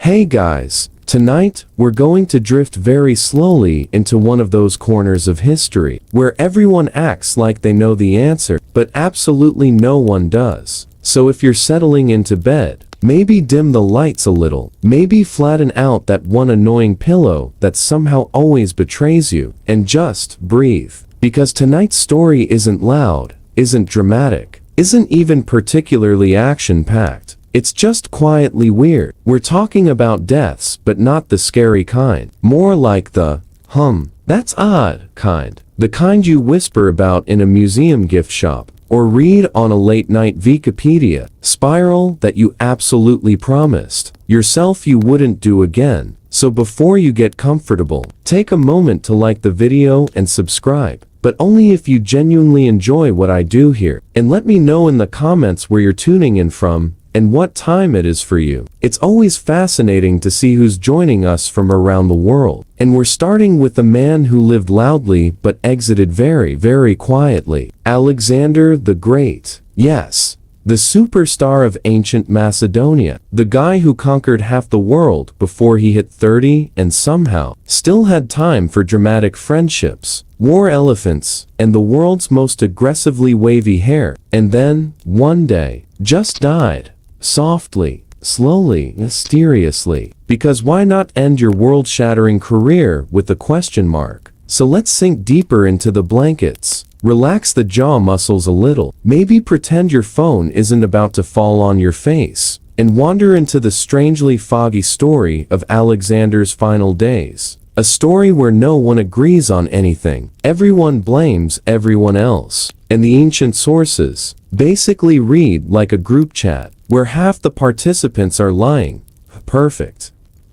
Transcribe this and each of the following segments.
Hey guys, tonight we're going to drift very slowly into one of those corners of history where everyone acts like they know the answer, but absolutely no one does. So if you're settling into bed, maybe dim the lights a little, maybe flatten out that one annoying pillow that somehow always betrays you, and just breathe. Because tonight's story isn't loud, isn't dramatic, isn't even particularly action-packed. It's just quietly weird. We're talking about deaths, but not the scary kind. More like the, that's odd kind. The kind you whisper about in a museum gift shop, or read on a late-night Wikipedia spiral that you absolutely promised yourself you wouldn't do again. So before you get comfortable, take a moment to like the video and subscribe. But only if you genuinely enjoy what I do here. And let me know in the comments where you're tuning in from, and what time it is for you. It's always fascinating to see who's joining us from around the world. And we're starting with the man who lived loudly but exited very, very quietly. Alexander the Great. Yes, the superstar of ancient Macedonia. The guy who conquered half the world before he hit 30 and somehow still had time for dramatic friendships, war elephants, and the world's most aggressively wavy hair. And then, one day, just died. Softly, slowly, mysteriously. Because why not end your world-shattering career with a question mark? So let's sink deeper into the blankets. Relax the jaw muscles a little. Maybe pretend your phone isn't about to fall on your face. And wander into the strangely foggy story of Alexander's final days. A story where no one agrees on anything. Everyone blames everyone else. And the ancient sources basically read like a group chat, where half the participants are lying. Perfect.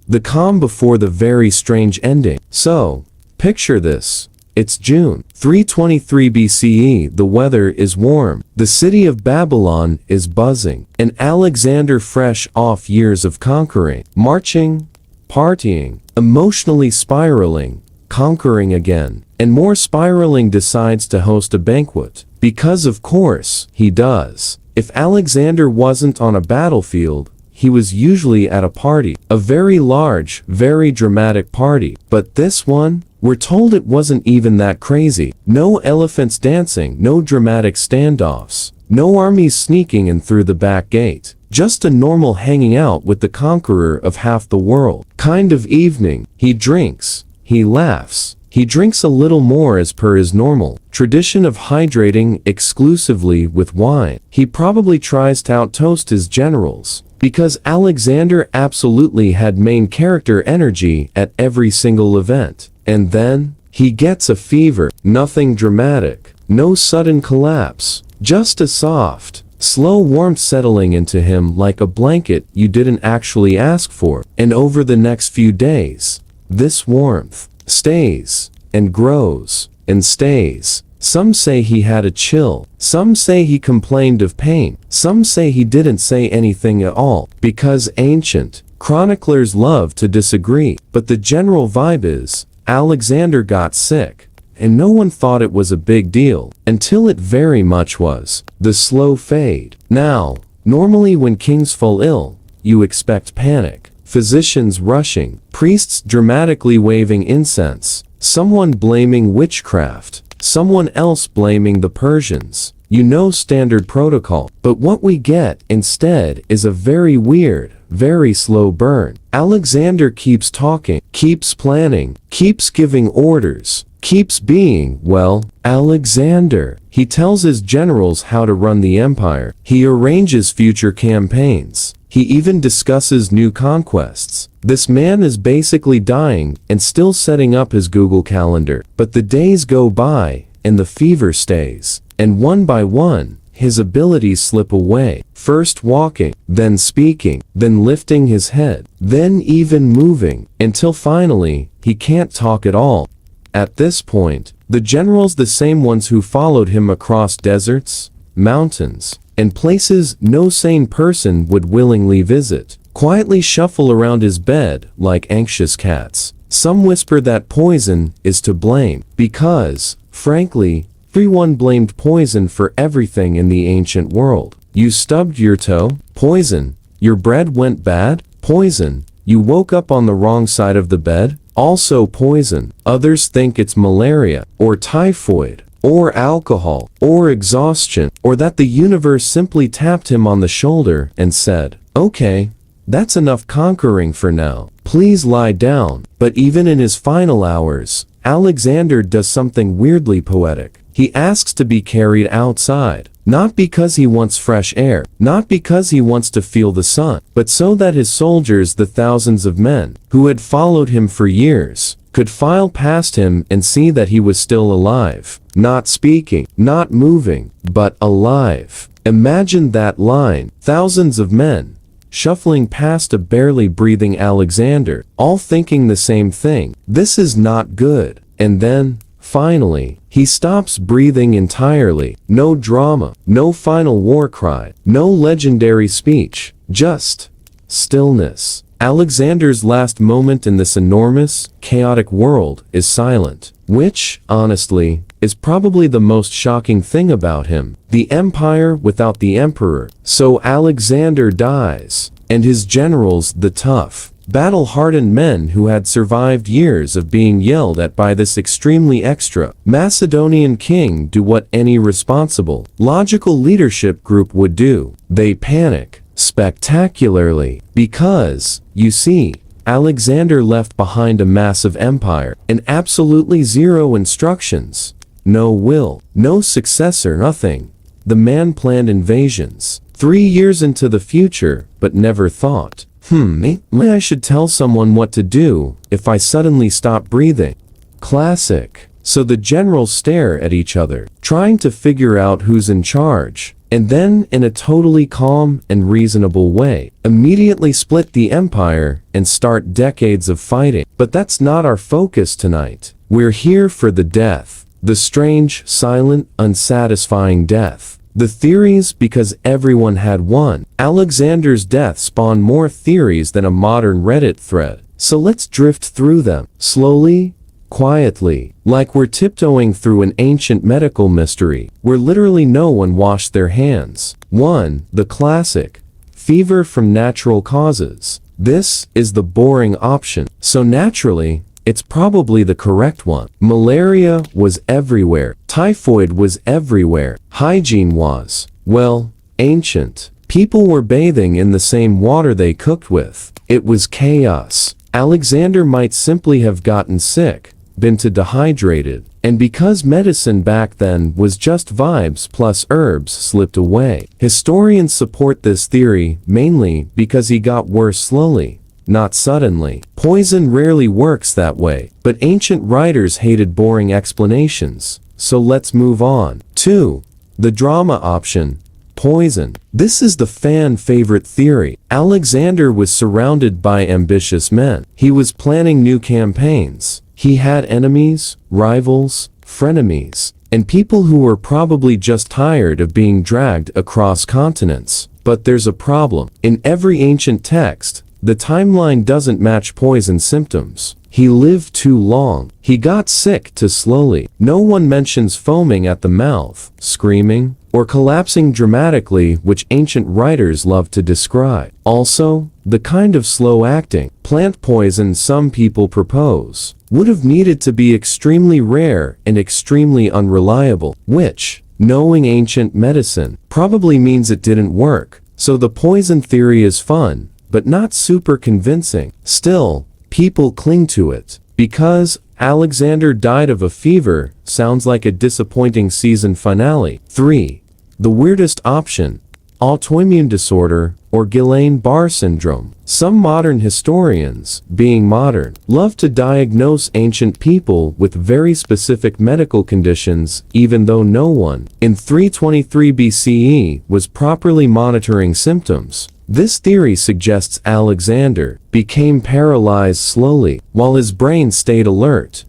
The calm before the very strange ending. So, picture this. It's June 323 BCE, the weather is warm, the city of Babylon is buzzing, and Alexander, fresh off years of conquering, marching, partying, emotionally spiraling, conquering again, and more spiraling, decides to host a banquet. Because of course, he does. If Alexander wasn't on a battlefield, he was usually at a party. A very large, very dramatic party. But this one? We're told it wasn't even that crazy. No elephants dancing, no dramatic standoffs, no armies sneaking in through the back gate. Just a normal hanging out with the conqueror of half the world kind of evening. He drinks, he laughs, he drinks a little more as per his normal tradition of hydrating exclusively with wine. He probably tries to outtoast his generals, because Alexander absolutely had main character energy at every single event. And then, he gets a fever. Nothing dramatic, no sudden collapse, just a soft, slow warmth settling into him like a blanket you didn't actually ask for. And over the next few days, this warmth stays, and grows, and stays. Some say he had a chill, some say he complained of pain, some say he didn't say anything at all, because ancient chroniclers love to disagree. But the general vibe is, Alexander got sick, and no one thought it was a big deal, until it very much was. The slow fade. Now, normally when kings fall ill, you expect panic. Physicians rushing, priests dramatically waving incense, someone blaming witchcraft, someone else blaming the Persians. You know, standard protocol. But what we get instead is a very weird, very slow burn. Alexander keeps talking, keeps planning, keeps giving orders, keeps being, well, Alexander. He tells his generals how to run the empire. He arranges future campaigns. He even discusses new conquests. This man is basically dying and still setting up his Google Calendar. But the days go by, and the fever stays. And one by one, his abilities slip away. First walking, then speaking, then lifting his head, then even moving, until finally, he can't talk at all. At this point, the generals, the same ones who followed him across deserts, mountains, and places no sane person would willingly visit, quietly shuffle around his bed like anxious cats. Some whisper that poison is to blame, because, frankly, everyone blamed poison for everything in the ancient world. You stubbed your toe? Poison. Your bread went bad? Poison. You woke up on the wrong side of the bed? Also poison. Others think it's malaria, or typhoid, or alcohol, or exhaustion, or that the universe simply tapped him on the shoulder and said, "Okay, that's enough conquering for now. Please lie down." But even in his final hours, Alexander does something weirdly poetic. He asks to be carried outside, not because he wants fresh air, not because he wants to feel the sun, but so that his soldiers, the thousands of men who had followed him for years, could file past him and see that he was still alive, not speaking, not moving, but alive. Imagine that line, thousands of men shuffling past a barely breathing Alexander, all thinking the same thing. This is not good. And then, finally, he stops breathing entirely. No drama, no final war cry, no legendary speech, just stillness. Alexander's last moment in this enormous, chaotic world is silent, which, honestly, is probably the most shocking thing about him. The empire without the emperor. So Alexander dies, and his generals, the tough, battle-hardened men who had survived years of being yelled at by this extremely extra Macedonian king, do what any responsible, logical leadership group would do. They panic spectacularly because, you see, Alexander left behind a massive empire and absolutely zero instructions, no will, no successor, nothing. The man planned invasions 3 years into the future, but never thought, maybe I should tell someone what to do if I suddenly stop breathing. Classic. So the generals stare at each other, trying to figure out who's in charge, and then, in a totally calm and reasonable way, immediately split the empire and start decades of fighting. But that's not our focus tonight. We're here for the death. The strange, silent, unsatisfying death. The theories, because everyone had one. Alexander's death spawned more theories than a modern Reddit thread. So let's drift through them, slowly, quietly, like we're tiptoeing through an ancient medical mystery, where literally no one washed their hands. 1. The classic. Fever from natural causes. This is the boring option, so naturally, it's probably the correct one. Malaria was everywhere. Typhoid was everywhere. Hygiene was, well, ancient. People were bathing in the same water they cooked with. It was chaos. Alexander might simply have gotten sick, been too dehydrated, and because medicine back then was just vibes plus herbs slipped away. Historians support this theory mainly because he got worse slowly, not suddenly. Poison rarely works that way, but ancient writers hated boring explanations, so let's move on. 2. The drama option. Poison. This is the fan favorite theory. Alexander was surrounded by ambitious men. He was planning new campaigns. He had enemies, rivals, frenemies, and people who were probably just tired of being dragged across continents. But there's a problem. In every ancient text, the timeline doesn't match poison symptoms. He lived too long. He got sick too slowly. No one mentions foaming at the mouth, screaming, or collapsing dramatically, which ancient writers love to describe. Also, the kind of slow-acting plant poison some people propose would have needed to be extremely rare and extremely unreliable, which, knowing ancient medicine, probably means it didn't work. So the poison theory is fun, but not super convincing. Still, people cling to it. Because Alexander died of a fever sounds like a disappointing season finale. 3. The weirdest option. Autoimmune disorder, or Guillain-Barré syndrome. Some modern historians, being modern, love to diagnose ancient people with very specific medical conditions, even though no one, in 323 BCE, was properly monitoring symptoms. This theory suggests Alexander became paralyzed slowly, while his brain stayed alert,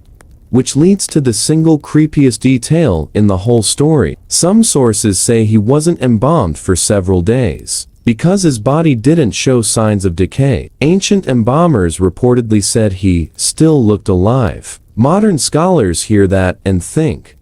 which leads to the single creepiest detail in the whole story. Some sources say he wasn't embalmed for several days, because his body didn't show signs of decay. Ancient embalmers reportedly said he still looked alive. Modern scholars hear that and think,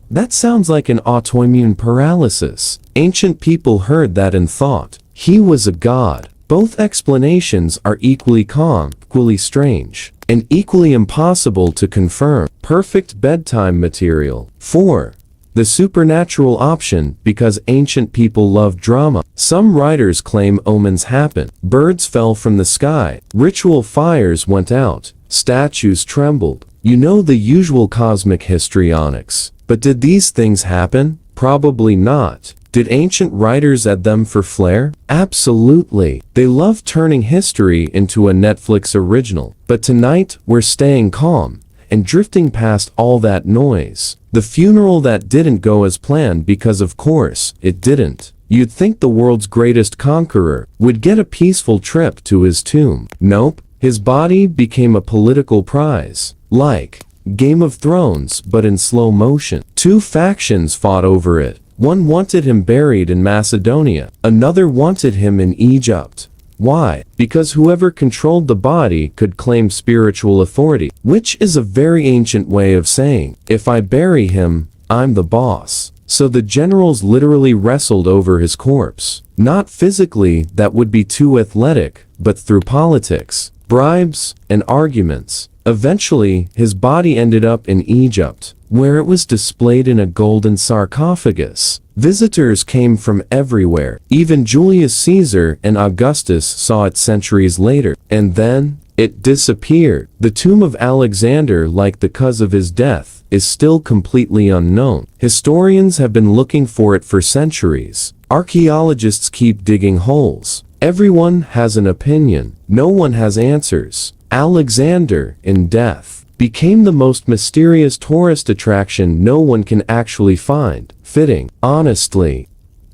that sounds like an autoimmune paralysis. Ancient people heard that and thought, he was a god. Both explanations are equally calm, equally strange, and equally impossible to confirm. Perfect bedtime material. 4. The supernatural option, because ancient people loved drama. Some writers claim omens happened. Birds fell from the sky. Ritual fires went out. Statues trembled. You know the usual cosmic histrionics. But did these things happen? Probably not. Did ancient writers add them for flair? Absolutely. They loved turning history into a Netflix original. But tonight, we're staying calm and drifting past all that noise. The funeral that didn't go as planned, because of course, it didn't. You'd think the world's greatest conqueror would get a peaceful trip to his tomb. Nope. His body became a political prize. Like Game of Thrones, but in slow motion. Two factions fought over it. One wanted him buried in Macedonia. Another wanted him in Egypt. Why? Because whoever controlled the body could claim spiritual authority, which is a very ancient way of saying, if I bury him, I'm the boss. So the generals literally wrestled over his corpse. Not physically, that would be too athletic, but through politics, bribes, and arguments. Eventually, his body ended up in Egypt, where it was displayed in a golden sarcophagus. Visitors came from everywhere. Even Julius Caesar and Augustus saw it centuries later. And then, it disappeared. The tomb of Alexander, like the cause of his death, is still completely unknown. Historians have been looking for it for centuries. Archaeologists keep digging holes. Everyone has an opinion. No one has answers. Alexander, in death, became the most mysterious tourist attraction no one can actually find. Fitting, honestly.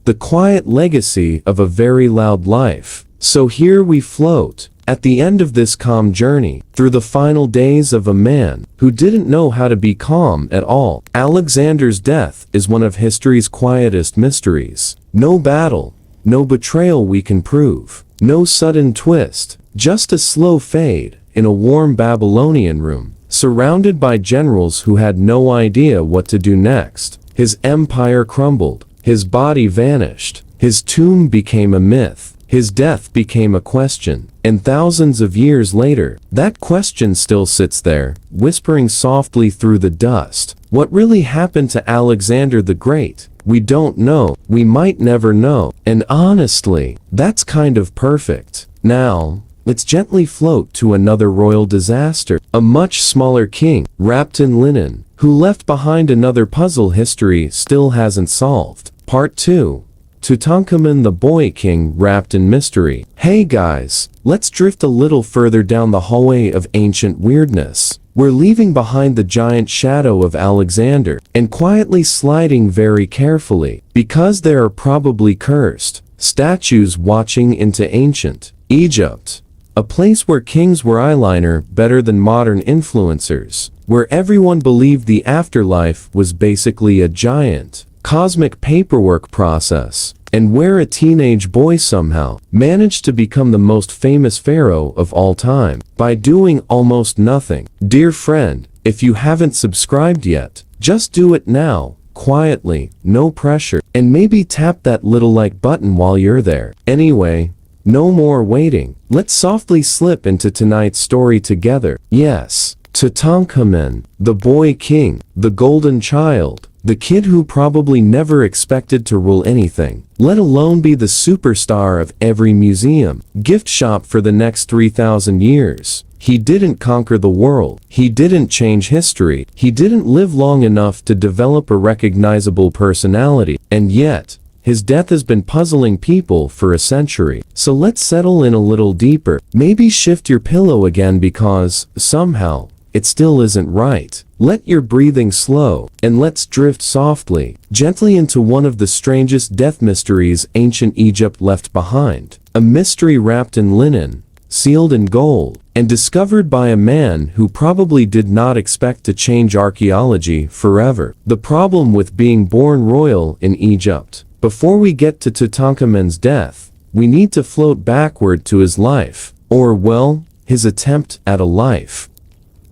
The quiet legacy of a very loud life. So here we float, at the end of this calm journey, through the final days of a man who didn't know how to be calm at all. Alexander's death is one of history's quietest mysteries. No battle, no betrayal we can prove, no sudden twist, just a slow fade in a warm Babylonian room, surrounded by generals who had no idea what to do next. His empire crumbled, his body vanished, his tomb became a myth, his death became a question, and thousands of years later, that question still sits there, whispering softly through the dust. What really happened to Alexander the Great? We don't know, we might never know, and honestly, that's kind of perfect. Now, let's gently float to another royal disaster. A much smaller king, wrapped in linen, who left behind another puzzle history still hasn't solved. Part 2. Tutankhamun, the boy king wrapped in mystery. Hey guys, let's drift a little further down the hallway of ancient weirdness. We're leaving behind the giant shadow of Alexander, and quietly sliding very carefully, because there are probably cursed statues watching into ancient Egypt. A place where kings were eyeliner better than modern influencers, where everyone believed the afterlife was basically a giant cosmic paperwork process, and where a teenage boy somehow managed to become the most famous pharaoh of all time by doing almost nothing. Dear friend, if you haven't subscribed yet, just do it now, quietly, no pressure, and maybe tap that little like button while you're there. Anyway, no more waiting. Let's softly slip into tonight's story together. Yes, Tutankhamun, the boy king, the golden child, the kid who probably never expected to rule anything, let alone be the superstar of every museum, gift shop for the next 3,000 years. He didn't conquer the world. He didn't change history. He didn't live long enough to develop a recognizable personality. And yet, his death has been puzzling people for a century. So let's settle in a little deeper. Maybe shift your pillow again because, somehow, it still isn't right. Let your breathing slow, and let's drift softly, gently into one of the strangest death mysteries ancient Egypt left behind. A mystery wrapped in linen, sealed in gold, and discovered by a man who probably did not expect to change archaeology forever. The problem with being born royal in Egypt. Before we get to Tutankhamun's death, we need to float backward to his life, or well, his attempt at a life.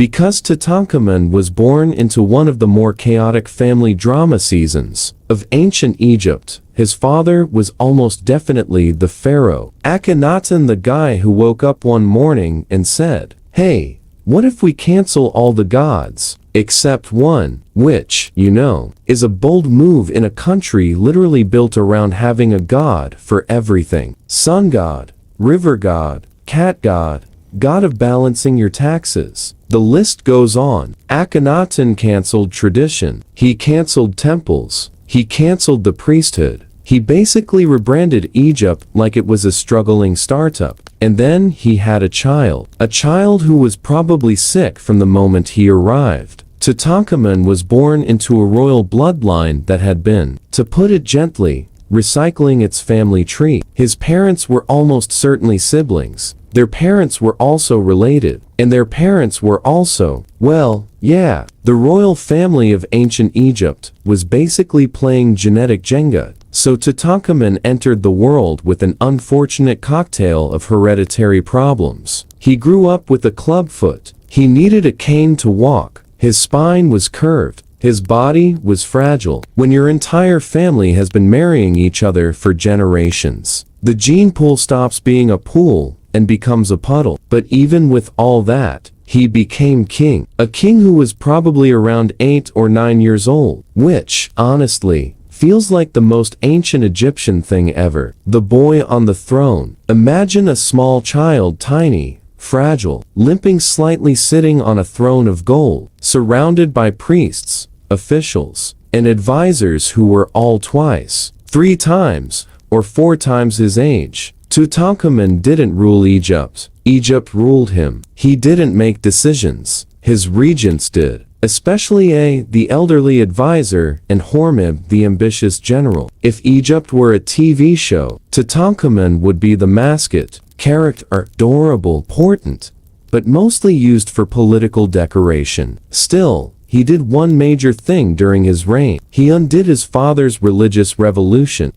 Because Tutankhamun was born into one of the more chaotic family drama seasons of ancient Egypt, his father was almost definitely the pharaoh. Akhenaten, the guy who woke up one morning and said, "Hey, what if we cancel all the gods, except one," which, you know, is a bold move in a country literally built around having a god for everything. Sun god, river god, cat god, god of balancing your taxes. The list goes on. Akhenaten canceled tradition. He canceled temples. He canceled the priesthood. He basically rebranded Egypt like it was a struggling startup. And then he had a child who was probably sick from the moment he arrived. Tutankhamun was born into a royal bloodline that had been, to put it gently, recycling its family tree. His parents were almost certainly siblings. Their parents were also related, and their parents were also, well, yeah. The royal family of ancient Egypt was basically playing genetic Jenga, so Tutankhamun entered the world with an unfortunate cocktail of hereditary problems. He grew up with a club foot. He needed a cane to walk. His spine was curved. His body was fragile. When your entire family has been marrying each other for generations, the gene pool stops being a pool and becomes a puddle. But even with all that, he became king. A king who was probably around 8 or 9 years old, which, honestly, feels like the most ancient Egyptian thing ever. The boy on the throne. Imagine a small child, tiny, fragile, limping slightly, sitting on a throne of gold, surrounded by priests, officials, and advisors who were all twice, 3 times, or 4 times his age. Tutankhamun didn't rule Egypt. Egypt ruled him. He didn't make decisions. His regents did. Especially the elderly advisor, and Hormib, the ambitious general. If Egypt were a TV show, Tutankhamun would be the mascot, character, adorable, important, but mostly used for political decoration. Still, he did one major thing during his reign. He undid his father's religious revolution.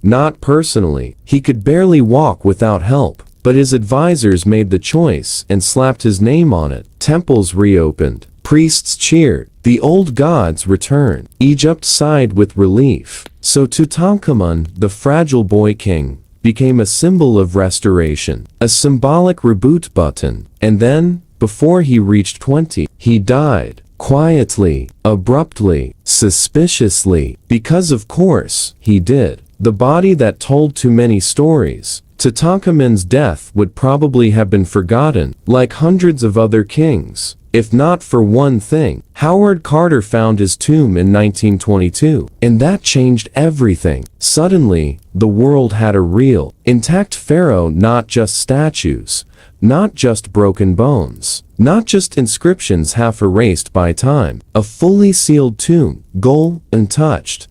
Not personally. He could barely walk without help, but his advisors made the choice and slapped his name on it. Temples reopened. Priests cheered. The old gods returned. Egypt sighed with relief. So Tutankhamun, the fragile boy king, became a symbol of restoration, a symbolic reboot button. And then, before he reached 20, he died. Quietly, abruptly, suspiciously, because of course, he did. The body that told too many stories. Tutankhamun's death would probably have been forgotten, like hundreds of other kings, if not for one thing. Howard Carter found his tomb in 1922, and that changed everything. Suddenly, the world had a real, intact pharaoh, not just statues, not just broken bones, not just inscriptions half erased by time. A fully sealed tomb, gold, untouched,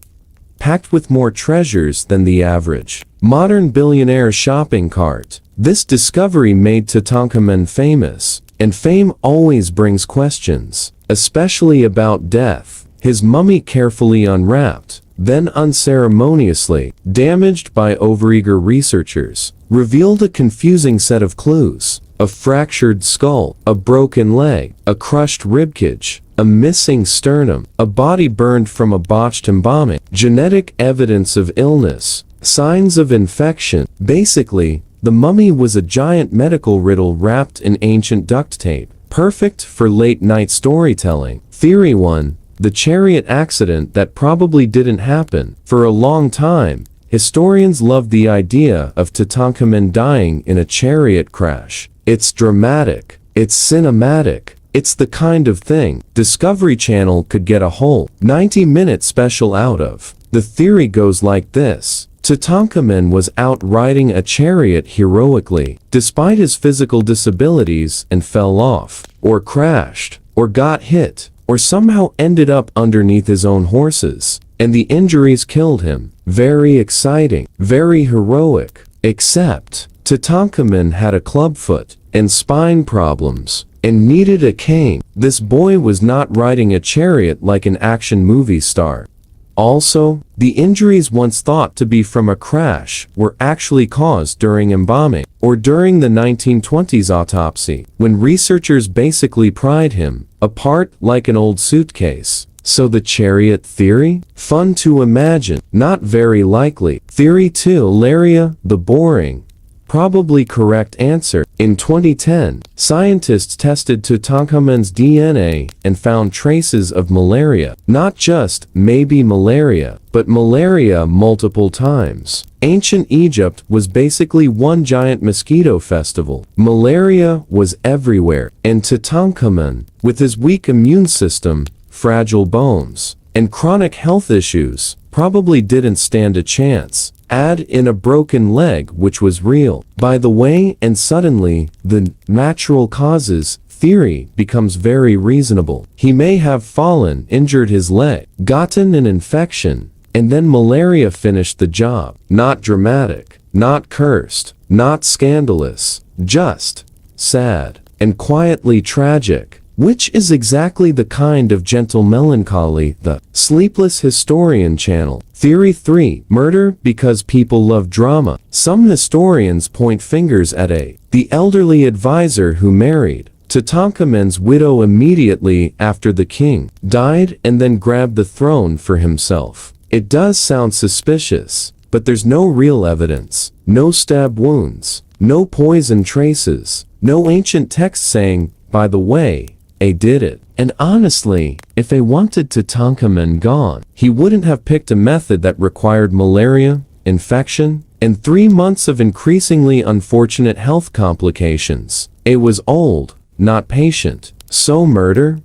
packed with more treasures than the average modern billionaire shopping cart. This discovery made Tutankhamun famous, and fame always brings questions, especially about death. His mummy, carefully unwrapped, then unceremoniously damaged by overeager researchers, revealed a confusing set of clues: a fractured skull, a broken leg, a crushed ribcage, a missing sternum, a body burned from a botched embalming, genetic evidence of illness, signs of infection. Basically, the mummy was a giant medical riddle wrapped in ancient duct tape, perfect for late-night storytelling. Theory 1. The chariot accident that probably didn't happen. For a long time, historians loved the idea of Tutankhamun dying in a chariot crash. It's dramatic. It's cinematic. It's the kind of thing Discovery Channel could get a whole 90-minute special out of. The theory goes like this. Tutankhamun was out riding a chariot heroically, despite his physical disabilities, and fell off, or crashed, or got hit, or somehow ended up underneath his own horses, and the injuries killed him. Very exciting, very heroic. Except, Tutankhamun had a clubfoot, and spine problems, and needed a cane. This boy was not riding a chariot like an action movie star. Also, the injuries once thought to be from a crash were actually caused during embalming, or during the 1920s autopsy, when researchers basically pried him apart like an old suitcase. So the chariot theory? Fun to imagine, not very likely. Theory 2, malaria, the boring, probably correct answer. In 2010, scientists tested Tutankhamun's DNA and found traces of malaria. Not just maybe malaria, but malaria multiple times. Ancient Egypt was basically one giant mosquito festival. Malaria was everywhere, and Tutankhamun, with his weak immune system, fragile bones, and chronic health issues, probably didn't stand a chance. Add in a broken leg, which was real, by the way, and suddenly, the natural causes theory becomes very reasonable. He may have fallen, injured his leg, gotten an infection, and then malaria finished the job. Not dramatic, not cursed, not scandalous, just sad and quietly tragic. Which is exactly the kind of gentle melancholy the Sleepless Historian channel. Theory 3, murder because people love drama. Some historians point fingers at the elderly advisor who married Tutankhamun's widow immediately after the king died and then grabbed the throne for himself. It does sound suspicious, but there's no real evidence, no stab wounds, no poison traces, no ancient text saying, by the way, A did it. And honestly, if A wanted Tutankhamun gone, he wouldn't have picked a method that required malaria, infection, and 3 months of increasingly unfortunate health complications. A was old, not patient. So murder?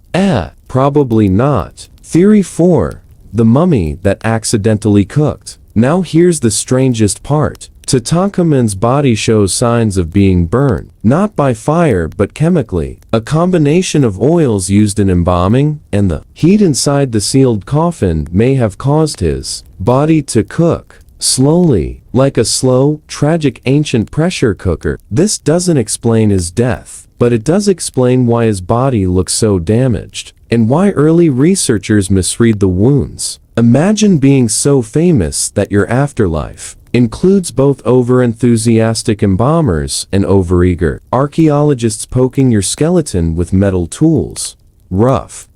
Probably not. Theory 4. The mummy that accidentally cooked. Now here's the strangest part. Tutankhamun's body shows signs of being burned, not by fire but chemically. A combination of oils used in embalming and the heat inside the sealed coffin may have caused his body to cook slowly, like a slow, tragic ancient pressure cooker. This doesn't explain his death, but it does explain why his body looks so damaged, and why early researchers misread the wounds. Imagine being so famous that your afterlife includes both over-enthusiastic embalmers and overeager archaeologists poking your skeleton with metal tools. Rough.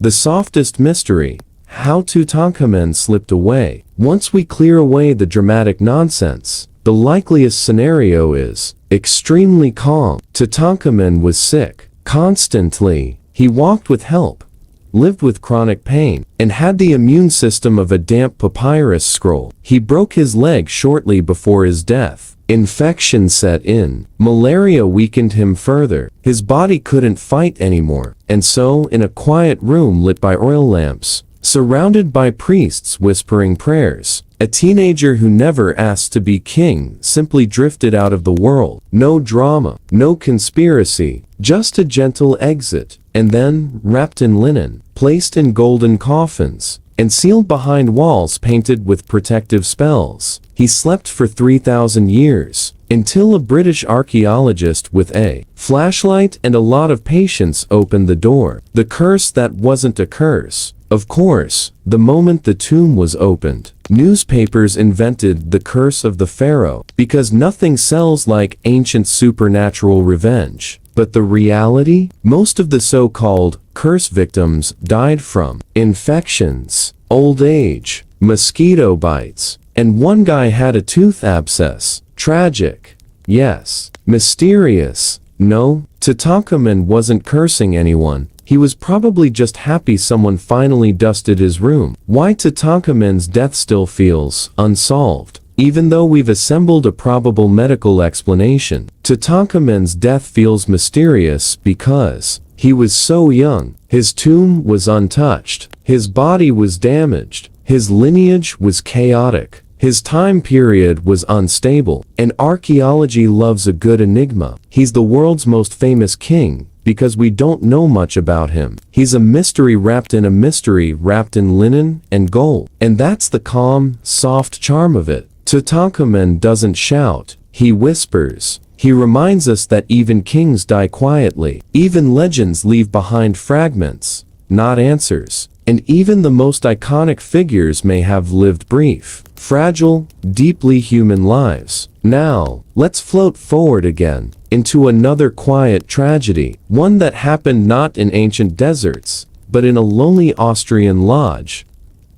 The softest mystery, how Tutankhamun slipped away. Once we clear away the dramatic nonsense, the likeliest scenario is extremely calm. Tutankhamun was sick constantly. He walked with help, lived with chronic pain, and had the immune system of a damp papyrus scroll. He broke his leg shortly before his death. Infection set in. Malaria weakened him further. His body couldn't fight anymore. And so, in a quiet room lit by oil lamps, surrounded by priests whispering prayers, a teenager who never asked to be king simply drifted out of the world. No drama, no conspiracy, just a gentle exit. And then, wrapped in linen, placed in golden coffins, and sealed behind walls painted with protective spells, he slept for 3,000 years, until a British archaeologist with a flashlight and a lot of patience opened the door. The curse that wasn't a curse. Of course, the moment the tomb was opened, newspapers invented the curse of the pharaoh, because nothing sells like ancient supernatural revenge. But the reality? Most of the so-called curse victims died from infections, old age, mosquito bites, and one guy had a tooth abscess. Tragic. Yes. Mysterious. No, Tutankhamun wasn't cursing anyone. He was probably just happy someone finally dusted his room. Why Tutankhamun's death still feels unsolved. Even though we've assembled a probable medical explanation, Tutankhamun's death feels mysterious because he was so young, his tomb was untouched, his body was damaged, his lineage was chaotic, his time period was unstable, and archaeology loves a good enigma. He's the world's most famous king, because we don't know much about him. He's a mystery wrapped in a mystery wrapped in linen and gold. And that's the calm, soft charm of it. Tutankhamun doesn't shout, he whispers. He reminds us that even kings die quietly. Even legends leave behind fragments, not answers. and even the most iconic figures may have lived brief, fragile, deeply human lives. Now, let's float forward again, into another quiet tragedy, one that happened not in ancient deserts, but in a lonely Austrian lodge.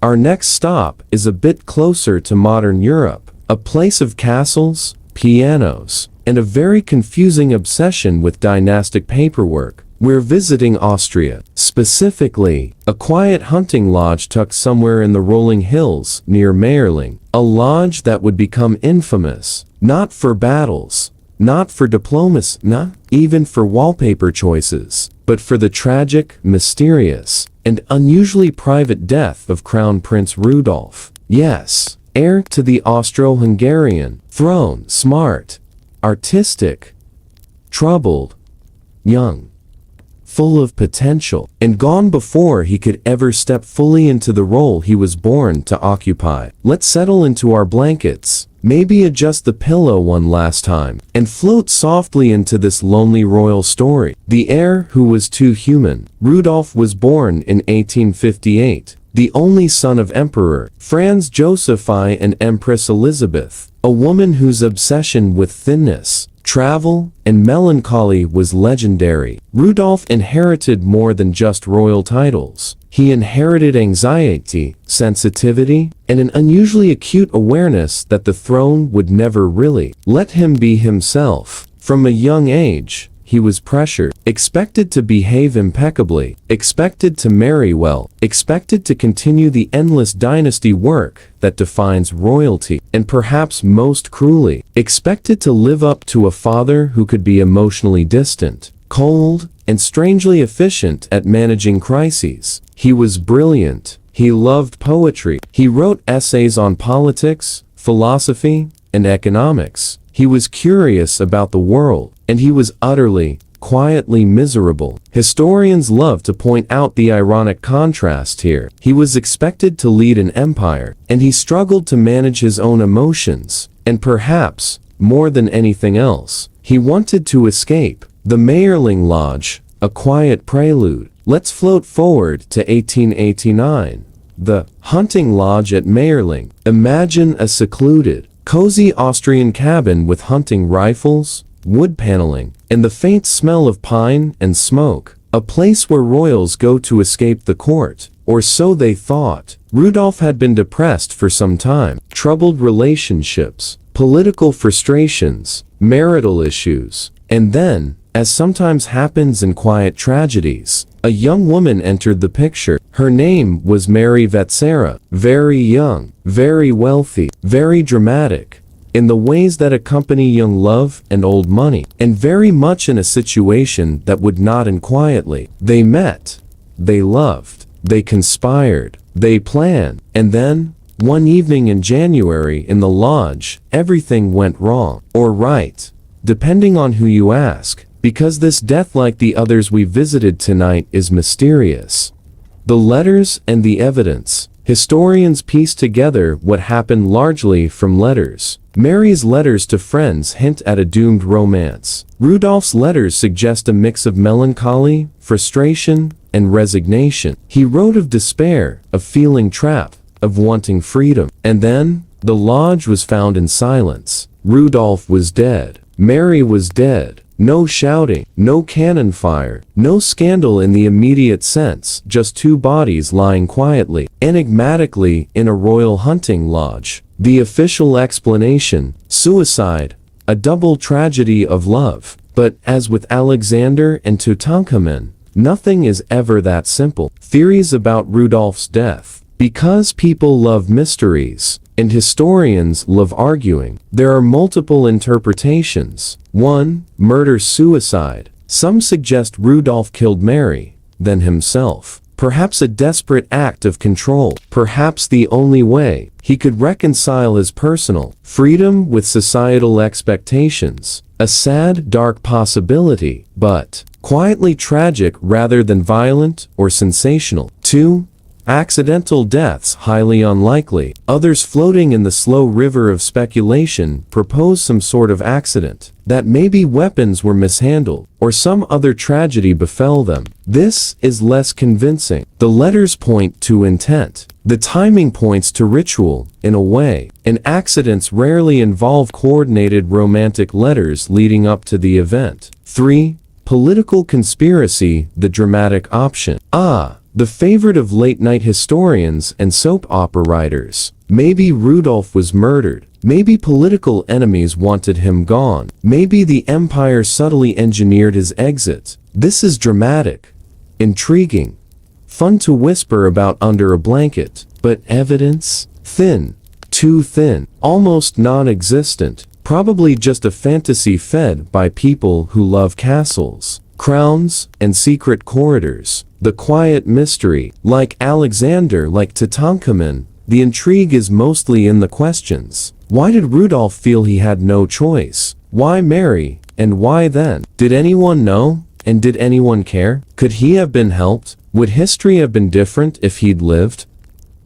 Our next stop is a bit closer to modern Europe, a place of castles, pianos, and a very confusing obsession with dynastic paperwork. We're visiting Austria, specifically, a quiet hunting lodge tucked somewhere in the rolling hills near Mayerling, a lodge that would become infamous, not for battles, not for diplomacy, not even for wallpaper choices, but for the tragic, mysterious, and unusually private death of Crown Prince Rudolf. Yes, heir to the Austro-Hungarian throne, smart, artistic, troubled, young, full of potential, and gone before he could ever step fully into the role he was born to occupy. Let's settle into our blankets, maybe adjust the pillow one last time, and float softly into this lonely royal story. The heir who was too human. Rudolf was born in 1858, the only son of Emperor Franz Joseph I and Empress Elizabeth, a woman whose obsession with thinness, travel, and melancholy was legendary. Rudolf inherited more than just royal titles. He inherited anxiety, sensitivity, and an unusually acute awareness that the throne would never really let him be himself. From a young age, he was pressured, expected to behave impeccably, expected to marry well, expected to continue the endless dynasty work that defines royalty, and perhaps most cruelly, expected to live up to a father who could be emotionally distant, cold, and strangely efficient at managing crises. He was brilliant. He loved poetry. He wrote essays on politics, philosophy, and economics. He was curious about the world, and he was utterly, quietly miserable. Historians love to point out the ironic contrast here. He was expected to lead an empire, and he struggled to manage his own emotions, and perhaps, more than anything else, he wanted to escape. The Mayerling Lodge, a quiet prelude. Let's float forward to 1889. The hunting lodge at Mayerling. Imagine a secluded, cozy Austrian cabin with hunting rifles, wood paneling, and the faint smell of pine and smoke. A place where royals go to escape the court, or so they thought. Rudolf had been depressed for some time. Troubled relationships, political frustrations, marital issues, and then, as sometimes happens in quiet tragedies, a young woman entered the picture. Her name was Mary Vetsera, very young, very wealthy, very dramatic, in the ways that accompany young love and old money, and very much in a situation that would not end quietly. They met, they loved, they conspired, they planned, and then, one evening in January in the lodge, everything went wrong, or right, depending on who you ask. Because this death, like the others we visited tonight, is mysterious. The letters and the evidence. Historians piece together what happened largely from letters. Mary's letters to friends hint at a doomed romance. Rudolf's letters suggest a mix of melancholy, frustration, and resignation. He wrote of despair, of feeling trapped, of wanting freedom. And then, the lodge was found in silence. Rudolf was dead. Mary was dead. No shouting, no cannon fire, no scandal in the immediate sense, just two bodies lying quietly, enigmatically in a royal hunting lodge. The official explanation, suicide, a double tragedy of love. But, as with Alexander and Tutankhamun, nothing is ever that simple. Theories about Rudolf's death. Because people love mysteries, and historians love arguing, there are multiple interpretations. 1. Murder-suicide. Some suggest Rudolf killed Mary, then himself. Perhaps a desperate act of control. Perhaps the only way he could reconcile his personal freedom with societal expectations. A sad, dark possibility, but quietly tragic rather than violent or sensational. 2. Accidental deaths highly unlikely. Others floating in the slow river of speculation propose some sort of accident, that maybe weapons were mishandled, or some other tragedy befell them. This is less convincing. The letters point to intent. The timing points to ritual, in a way, and accidents rarely involve coordinated romantic letters leading up to the event. 3. Political conspiracy, the dramatic option. The favorite of late-night historians and soap opera writers. Maybe Rudolph was murdered. Maybe political enemies wanted him gone. Maybe the empire subtly engineered his exit. This is dramatic, intriguing, fun to whisper about under a blanket. But evidence? Thin. Too thin. Almost non-existent. Probably just a fantasy fed by people who love castles, crowns, and secret corridors. The quiet mystery, like Alexander, like Tutankhamun, the intrigue is mostly in the questions. Why did Rudolph feel he had no choice? Why Mary, and why then? Did anyone know? And did anyone care? Could he have been helped? Would history have been different if he'd lived?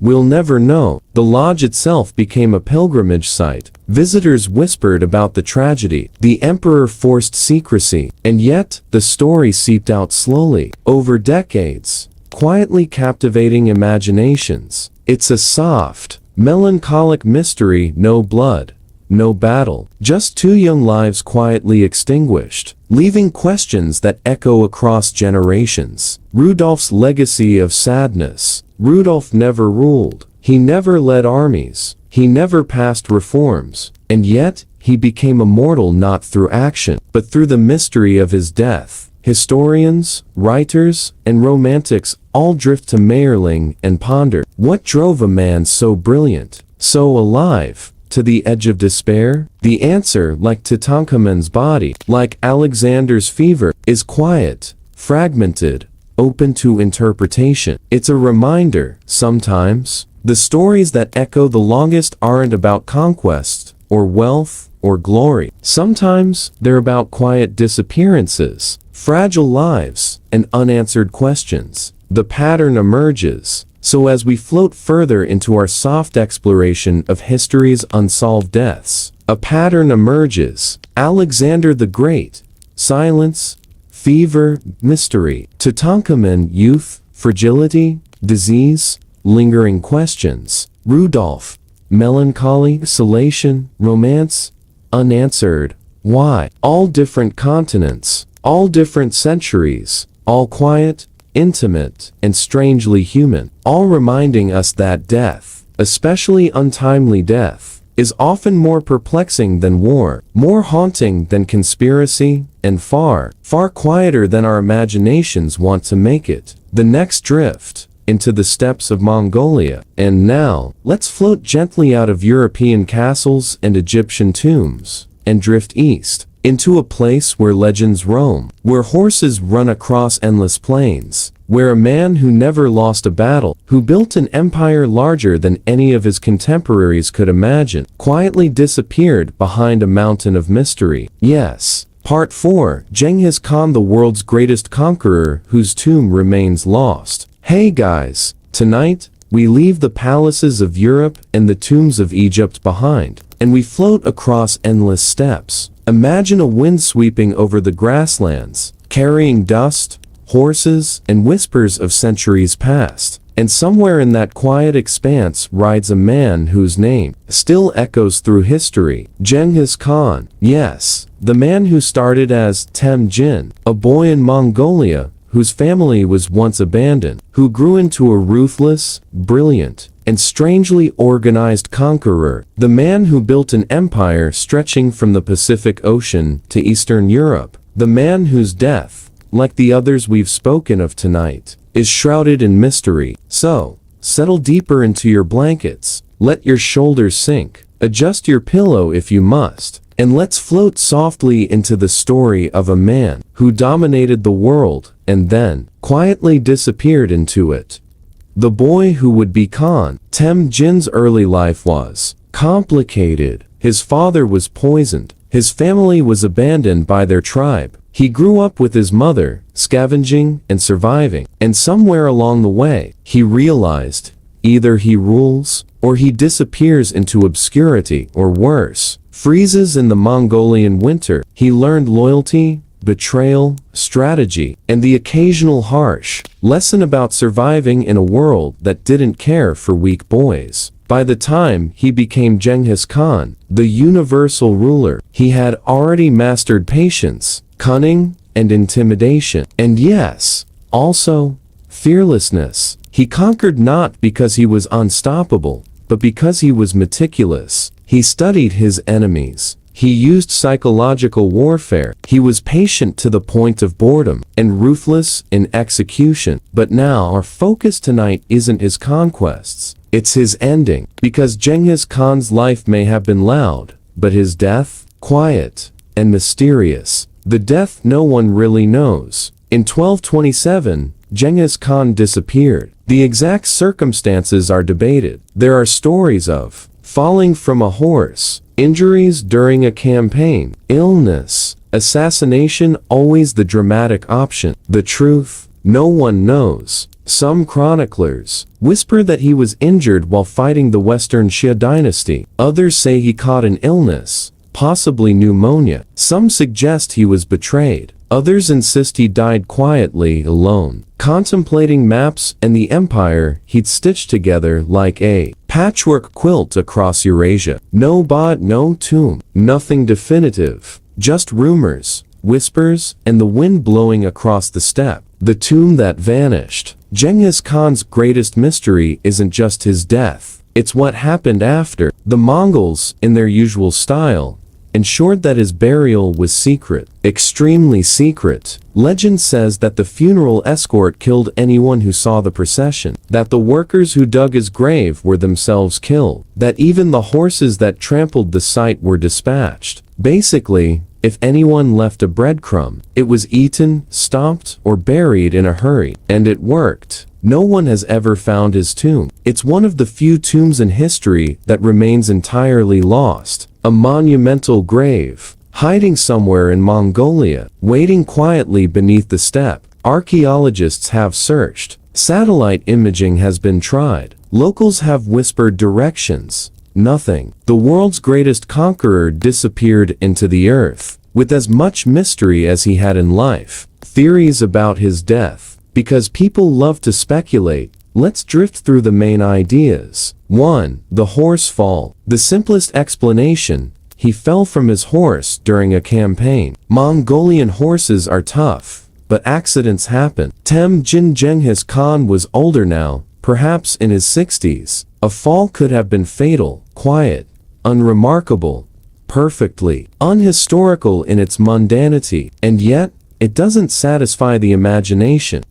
We'll never know. The lodge itself became a pilgrimage site. Visitors whispered about the tragedy. The emperor forced secrecy. And yet, the story seeped out slowly, over decades, quietly captivating imaginations. It's a soft, melancholic mystery, no blood, no battle, just two young lives quietly extinguished, leaving questions that echo across generations. Rudolph's legacy of sadness. Rudolph never ruled. He never led armies. He never passed reforms. And yet, he became immortal not through action, but through the mystery of his death. Historians, writers, and romantics all drift to Mayerling and ponder, what drove a man so brilliant, so alive, to the edge of despair? The answer, like Tutankhamun's body, like Alexander's fever, is quiet, fragmented, open to interpretation. It's a reminder, sometimes, the stories that echo the longest aren't about conquest, or wealth, or glory. Sometimes, they're about quiet disappearances, fragile lives, and unanswered questions. The pattern emerges. So as we float further into our soft exploration of history's unsolved deaths, a pattern emerges. Alexander the Great, silence, fever, mystery. Tutankhamun, youth, fragility, disease, lingering questions. Rudolph, melancholy, isolation, romance, unanswered. Why? All different continents, all different centuries, all quiet, intimate, and strangely human, all reminding us that death, especially untimely death, is often more perplexing than war, more haunting than conspiracy, and far, far quieter than our imaginations want to make it. The next drift, into the steppes of Mongolia. And now, let's float gently out of European castles and Egyptian tombs, and drift east, into a place where legends roam, where horses run across endless plains, where a man who never lost a battle, who built an empire larger than any of his contemporaries could imagine, quietly disappeared behind a mountain of mystery. Yes. Part 4, Genghis Khan, the world's greatest conqueror whose tomb remains lost. Hey guys, tonight, we leave the palaces of Europe and the tombs of Egypt behind, and we float across endless steppes. Imagine a wind sweeping over the grasslands, carrying dust, horses, and whispers of centuries past. And somewhere in that quiet expanse rides a man whose name still echoes through history. Genghis Khan. Yes, the man who started as Temujin, a boy in Mongolia whose family was once abandoned, who grew into a ruthless, brilliant, and strangely organized conqueror. The man who built an empire stretching from the Pacific Ocean to Eastern Europe. The man whose death, like the others we've spoken of tonight, is shrouded in mystery. So, settle deeper into your blankets, let your shoulders sink, adjust your pillow if you must, and let's float softly into the story of a man who dominated the world and then quietly disappeared into it. The boy who would be Khan. Temujin's early life was complicated. His father was poisoned. His family was abandoned by their tribe. He grew up with his mother, scavenging and surviving, and somewhere along the way, he realized, either he rules, or he disappears into obscurity, or worse, freezes in the Mongolian winter. He learned loyalty, betrayal, strategy, and the occasional harsh lesson about surviving in a world that didn't care for weak boys. By the time he became Genghis Khan, the universal ruler, he had already mastered patience, cunning, and intimidation. And yes, also, fearlessness. He conquered not because he was unstoppable, but because he was meticulous. He studied his enemies. He used psychological warfare. He was patient to the point of boredom, and ruthless in execution. But now our focus tonight isn't his conquests, it's his ending. Because Genghis Khan's life may have been loud, but his death, quiet and mysterious. The death no one really knows. In 1227, Genghis Khan disappeared. The exact circumstances are debated. There are stories of falling from a horse, injuries during a campaign, illness, assassination, always the dramatic option. The truth, no one knows. Some chroniclers whisper that he was injured while fighting the Western Xia dynasty. Others say he caught an illness, possibly pneumonia. Some suggest he was betrayed. Others insist he died quietly, alone, contemplating maps and the empire he'd stitched together like a patchwork quilt across Eurasia. No bot, no tomb, nothing definitive, just rumors, whispers, and the wind blowing across the steppe. The tomb that vanished. Genghis Khan's greatest mystery isn't just his death, it's what happened after. The Mongols, in their usual style, ensured that his burial was secret, extremely secret. Legend says that the funeral escort killed anyone who saw the procession, that the workers who dug his grave were themselves killed, that even the horses that trampled the site were dispatched. Basically, if anyone left a breadcrumb, it was eaten, stomped, or buried in a hurry. And it worked. No one has ever found his tomb. It's one of the few tombs in history that remains entirely lost. A monumental grave, hiding somewhere in Mongolia, waiting quietly beneath the steppe. Archaeologists have searched. Satellite imaging has been tried. Locals have whispered directions. Nothing. The world's greatest conqueror disappeared into the earth, with as much mystery as he had in life. Theories about his death. Because people love to speculate, let's drift through the main ideas. 1. The horse fall. The simplest explanation: he fell from his horse during a campaign. Mongolian horses are tough, but accidents happen. Temujin Genghis Khan was older now, perhaps in his 60s. A fall could have been fatal, quiet, unremarkable, perfectly unhistorical in its mundanity, and yet, it doesn't satisfy the imagination.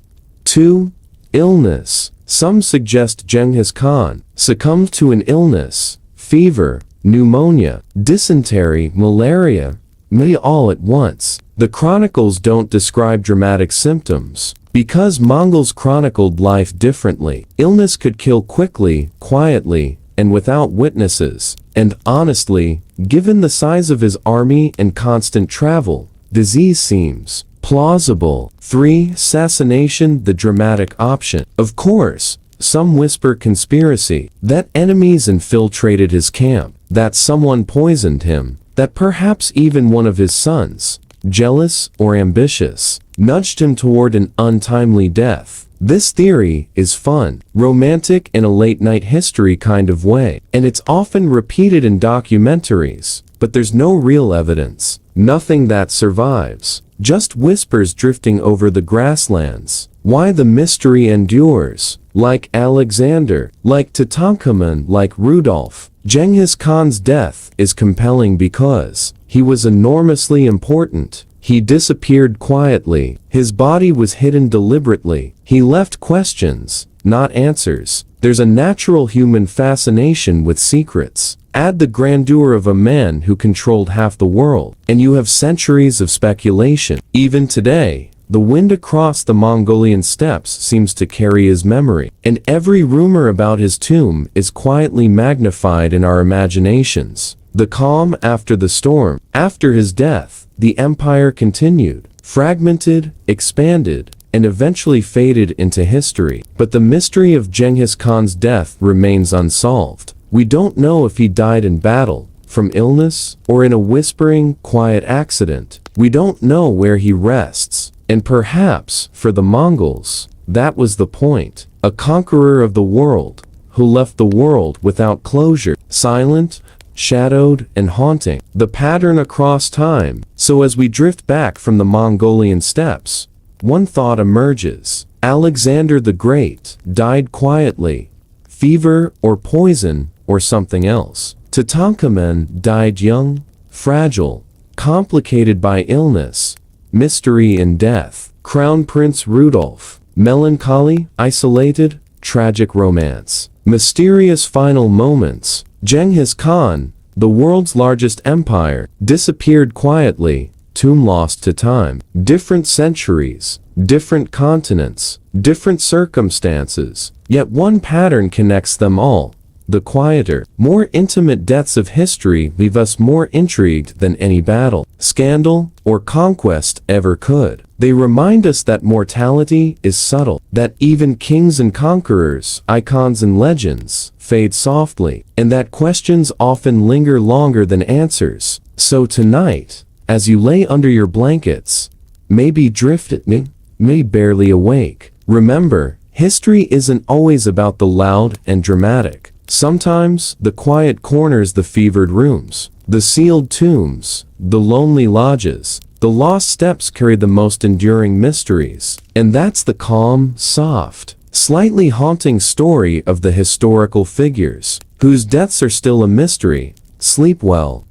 2. Illness. Some suggest Genghis Khan succumbed to an illness, fever, pneumonia, dysentery, malaria, all at once. The chronicles don't describe dramatic symptoms, because Mongols chronicled life differently. Illness could kill quickly, quietly, and without witnesses. And honestly, given the size of his army and constant travel, disease seems plausible. 3. Assassination, the dramatic option. Of course, some whisper conspiracy, that enemies infiltrated his camp, that someone poisoned him, that perhaps even one of his sons, jealous or ambitious, nudged him toward an untimely death. This theory is fun, romantic in a late-night history kind of way, and it's often repeated in documentaries, but there's no real evidence. Nothing that survives. Just whispers drifting over the grasslands. Why the mystery endures. Like Alexander, like Tutankhamun, like Rudolph. Genghis Khan's death is compelling because he was enormously important. He disappeared quietly. His body was hidden deliberately. He left questions, not answers. There's a natural human fascination with secrets. Add the grandeur of a man who controlled half the world, and you have centuries of speculation. Even today, the wind across the Mongolian steppes seems to carry his memory, and every rumor about his tomb is quietly magnified in our imaginations. The calm after the storm. After his death, the empire continued. fragmented, expanded, and eventually faded into history. But the mystery of Genghis Khan's death remains unsolved. We don't know if he died in battle, from illness, or in a whispering, quiet accident. We don't know where he rests. And perhaps, for the Mongols, that was the point. A conqueror of the world, who left the world without closure, silent, shadowed, and haunting. The pattern across time. So as we drift back from the Mongolian steppes, one thought emerges. Alexander the Great died quietly. Fever or poison or something else. Tutankhamun died young, fragile, complicated by illness, mystery and death. Crown Prince Rudolph, melancholy, isolated, tragic romance. Mysterious final moments. Genghis Khan, the world's largest empire, disappeared quietly, tomb lost to time. Different centuries, different continents, different circumstances, yet one pattern connects them all. The quieter, more intimate deaths of history leave us more intrigued than any battle, scandal, or conquest ever could. They remind us that mortality is subtle, that even kings and conquerors, icons and legends, fade softly, and that questions often linger longer than answers. So tonight, as you lay under your blankets, maybe drifting, maybe barely awake, remember, history isn't always about the loud and dramatic. Sometimes, the quiet corners, the fevered rooms, the sealed tombs, the lonely lodges, the lost steps carry the most enduring mysteries. And that's the calm, soft, slightly haunting story of the historical figures, whose deaths are still a mystery. Sleep well.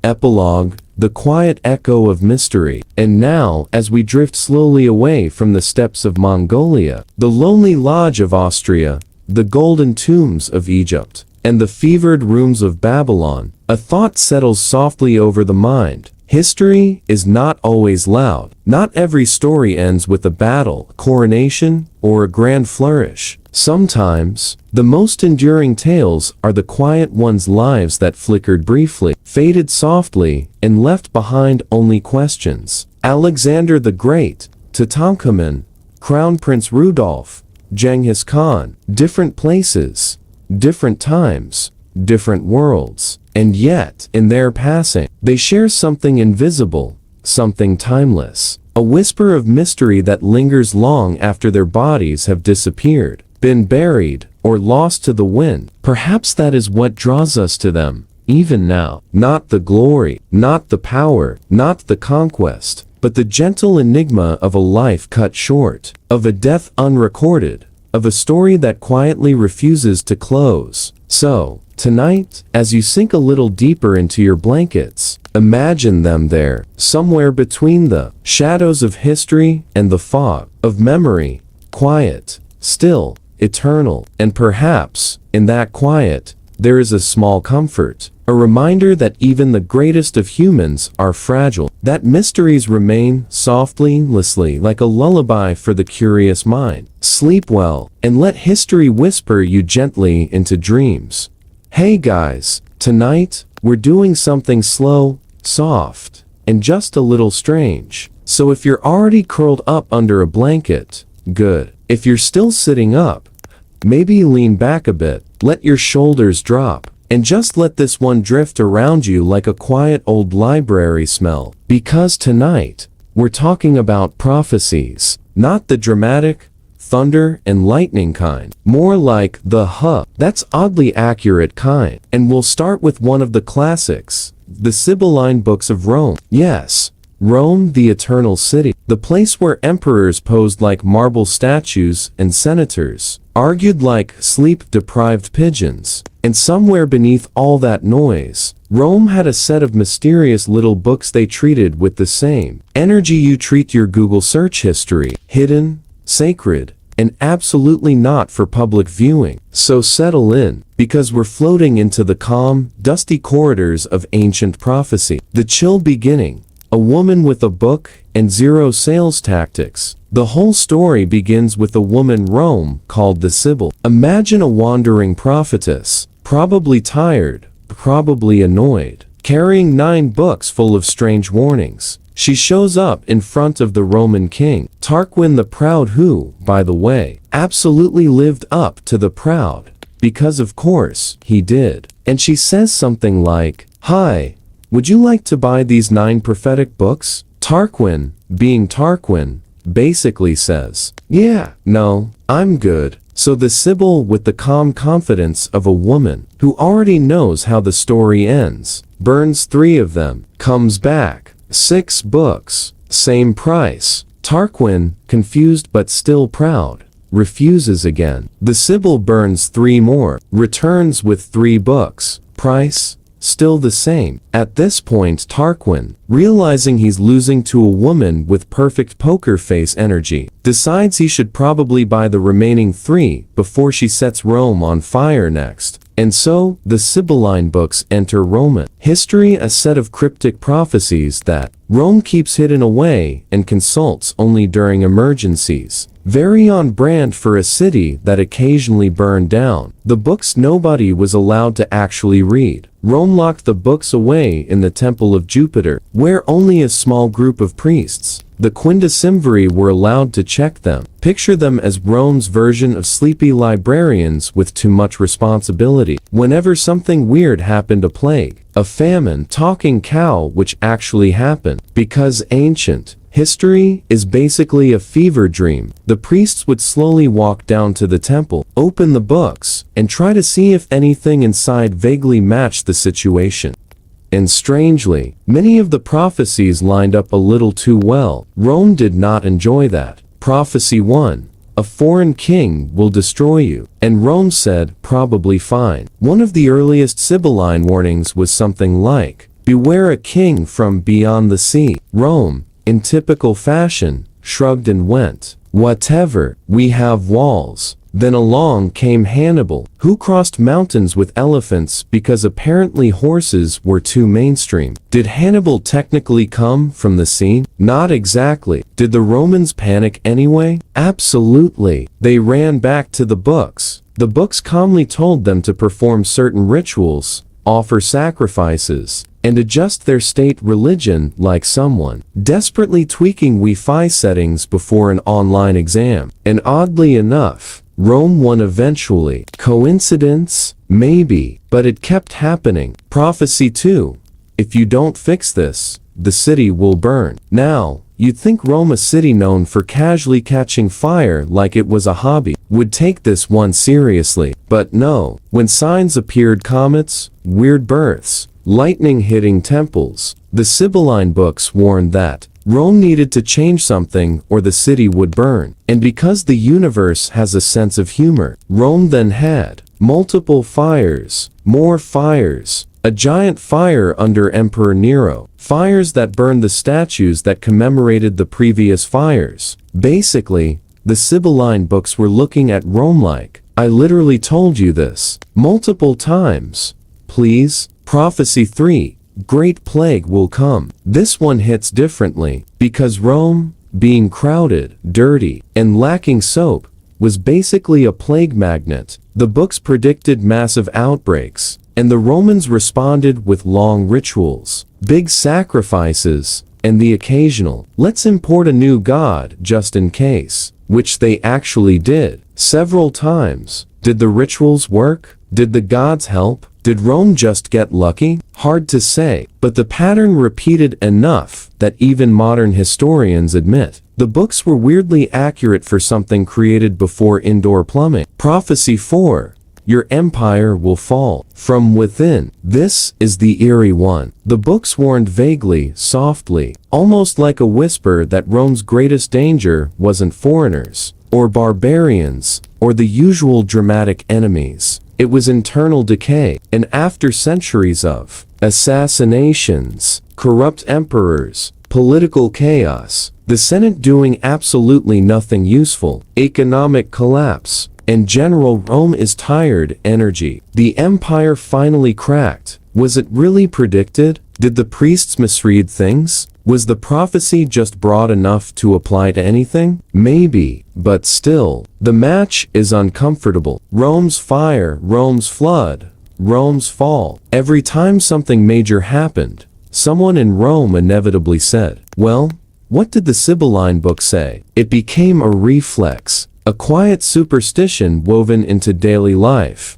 Epilogue, the quiet echo of mystery. And now, as we drift slowly away from the steppes of Mongolia, the lonely lodge of Austria, the golden tombs of Egypt, and the fevered rooms of Babylon, a thought settles softly over the mind. History is not always loud. Not every story ends with a battle, a coronation, or a grand flourish. Sometimes, the most enduring tales are the quiet ones' lives that flickered briefly, faded softly, and left behind only questions. Alexander the Great, Tutankhamun, Crown Prince Rudolph, Genghis Khan, different places, different times, different worlds, and yet, in their passing, they share something invisible, something timeless, a whisper of mystery that lingers long after their bodies have disappeared, been buried, or lost to the wind. Perhaps that is what draws us to them, even now. Not the glory, not the power, not the conquest, but the gentle enigma of a life cut short, of a death unrecorded, of a story that quietly refuses to close. So, tonight, as you sink a little deeper into your blankets, imagine them there, somewhere between the shadows of history and the fog of memory, quiet, still, eternal, and perhaps, in that quiet, there is a small comfort, a reminder that even the greatest of humans are fragile, that mysteries remain softly, listlessly, like a lullaby for the curious mind. Sleep well, and let history whisper you gently into dreams. Hey guys, tonight, we're doing something slow, soft, and just a little strange. So if you're already curled up under a blanket, good. If you're still sitting up, maybe lean back a bit, let your shoulders drop, and just let this one drift around you like a quiet old library smell. Because tonight, we're talking about prophecies, not the dramatic, thunder and lightning kind, more like the that's oddly accurate kind. And we'll start with one of the classics, the Sibylline Books of Rome. Yes, Rome, the eternal city, the place where emperors posed like marble statues and senators argued like sleep-deprived pigeons. And somewhere beneath all that noise, Rome had a set of mysterious little books they treated with the same energy you treat your Google search history, hidden, sacred, and absolutely not for public viewing. So settle in, because we're floating into the calm, dusty corridors of ancient prophecy. The chill beginning, a woman with a book and zero sales tactics. The whole story begins with a woman Rome called the Sibyl. Imagine a wandering prophetess, probably tired, probably annoyed, carrying 9 books full of strange warnings. She shows up in front of the Roman king, Tarquin the Proud, who, by the way, absolutely lived up to the proud, because of course, he did. And she says something like, "Hi, would you like to buy these 9 prophetic books?" Tarquin, being Tarquin, basically says, "Yeah, no, I'm good." So the Sibyl, with the calm confidence of a woman who already knows how the story ends, burns 3 of them, comes back, 6 books, same price. Tarquin, confused but still proud, refuses again. The Sibyl burns 3 more, returns with 3 books, price still the same. At this point, Tarquin, realizing he's losing to a woman with perfect poker face energy, decides he should probably buy the remaining 3 before she sets Rome on fire next. And so, the Sibylline books enter Roman history, a set of cryptic prophecies that Rome keeps hidden away and consults only during emergencies. Very on brand for a city that occasionally burned down. The books nobody was allowed to actually read. Rome locked the books away in the Temple of Jupiter, where only a small group of priests, the quindecimviri, were allowed to check them. Picture them as Rome's version of sleepy librarians with too much responsibility. Whenever something weird happened, a plague, a famine, talking cow, which actually happened, because ancient history is basically a fever dream, the priests would slowly walk down to the temple, open the books, and try to see if anything inside vaguely matched the situation. And strangely, many of the prophecies lined up a little too well. Rome did not enjoy that. Prophecy 1. A foreign king will destroy you. And Rome said, probably fine. One of the earliest Sibylline warnings was something like, beware a king from beyond the sea. Rome, in typical fashion, shrugged and went, whatever, we have walls. Then along came Hannibal, who crossed mountains with elephants because apparently horses were too mainstream. Did Hannibal technically come from the sea? Not exactly. Did the Romans panic anyway? Absolutely. They ran back to the books. The books calmly told them to perform certain rituals, offer sacrifices, and adjust their state religion like someone desperately tweaking Wi-Fi settings before an online exam. And oddly enough, Rome won eventually. Coincidence? Maybe, but it kept happening. Prophecy 2. If you don't fix this, the city will burn. Now, you'd think Rome, a city known for casually catching fire like it was a hobby, would take this one seriously. But no, when signs appeared, comets, weird births, lightning hitting temples, the Sibylline books warned that Rome needed to change something or the city would burn. And because the universe has a sense of humor, Rome then had multiple fires, more fires, a giant fire under Emperor Nero, fires that burned the statues that commemorated the previous fires. Basically, the Sibylline books were looking at Rome like, I literally told you this multiple times. Please. Prophecy 3. Great plague will come. This one hits differently, because Rome, being crowded, dirty, and lacking soap, was basically a plague magnet. The books predicted massive outbreaks, and the Romans responded with long rituals, big sacrifices, and the occasional, let's import a new god just in case, which they actually did, several times. Did the rituals work? Did the gods help? Did Rome just get lucky? Hard to say, but the pattern repeated enough that even modern historians admit the books were weirdly accurate for something created before indoor plumbing. Prophecy 4. Your empire will fall from within. This is the eerie one. The books warned vaguely, softly, almost like a whisper that Rome's greatest danger wasn't foreigners, or barbarians, or the usual dramatic enemies. It was internal decay, and after centuries of assassinations, corrupt emperors, political chaos, the Senate doing absolutely nothing useful, economic collapse, and general Rome is tired energy. The empire finally cracked. Was it really predicted? Did the priests misread things? Was the prophecy just broad enough to apply to anything? Maybe, but still, the match is uncomfortable. Rome's fire, Rome's flood, Rome's fall. Every time something major happened, someone in Rome inevitably said, well, what did the Sibylline book say? It became a reflex, a quiet superstition woven into daily life.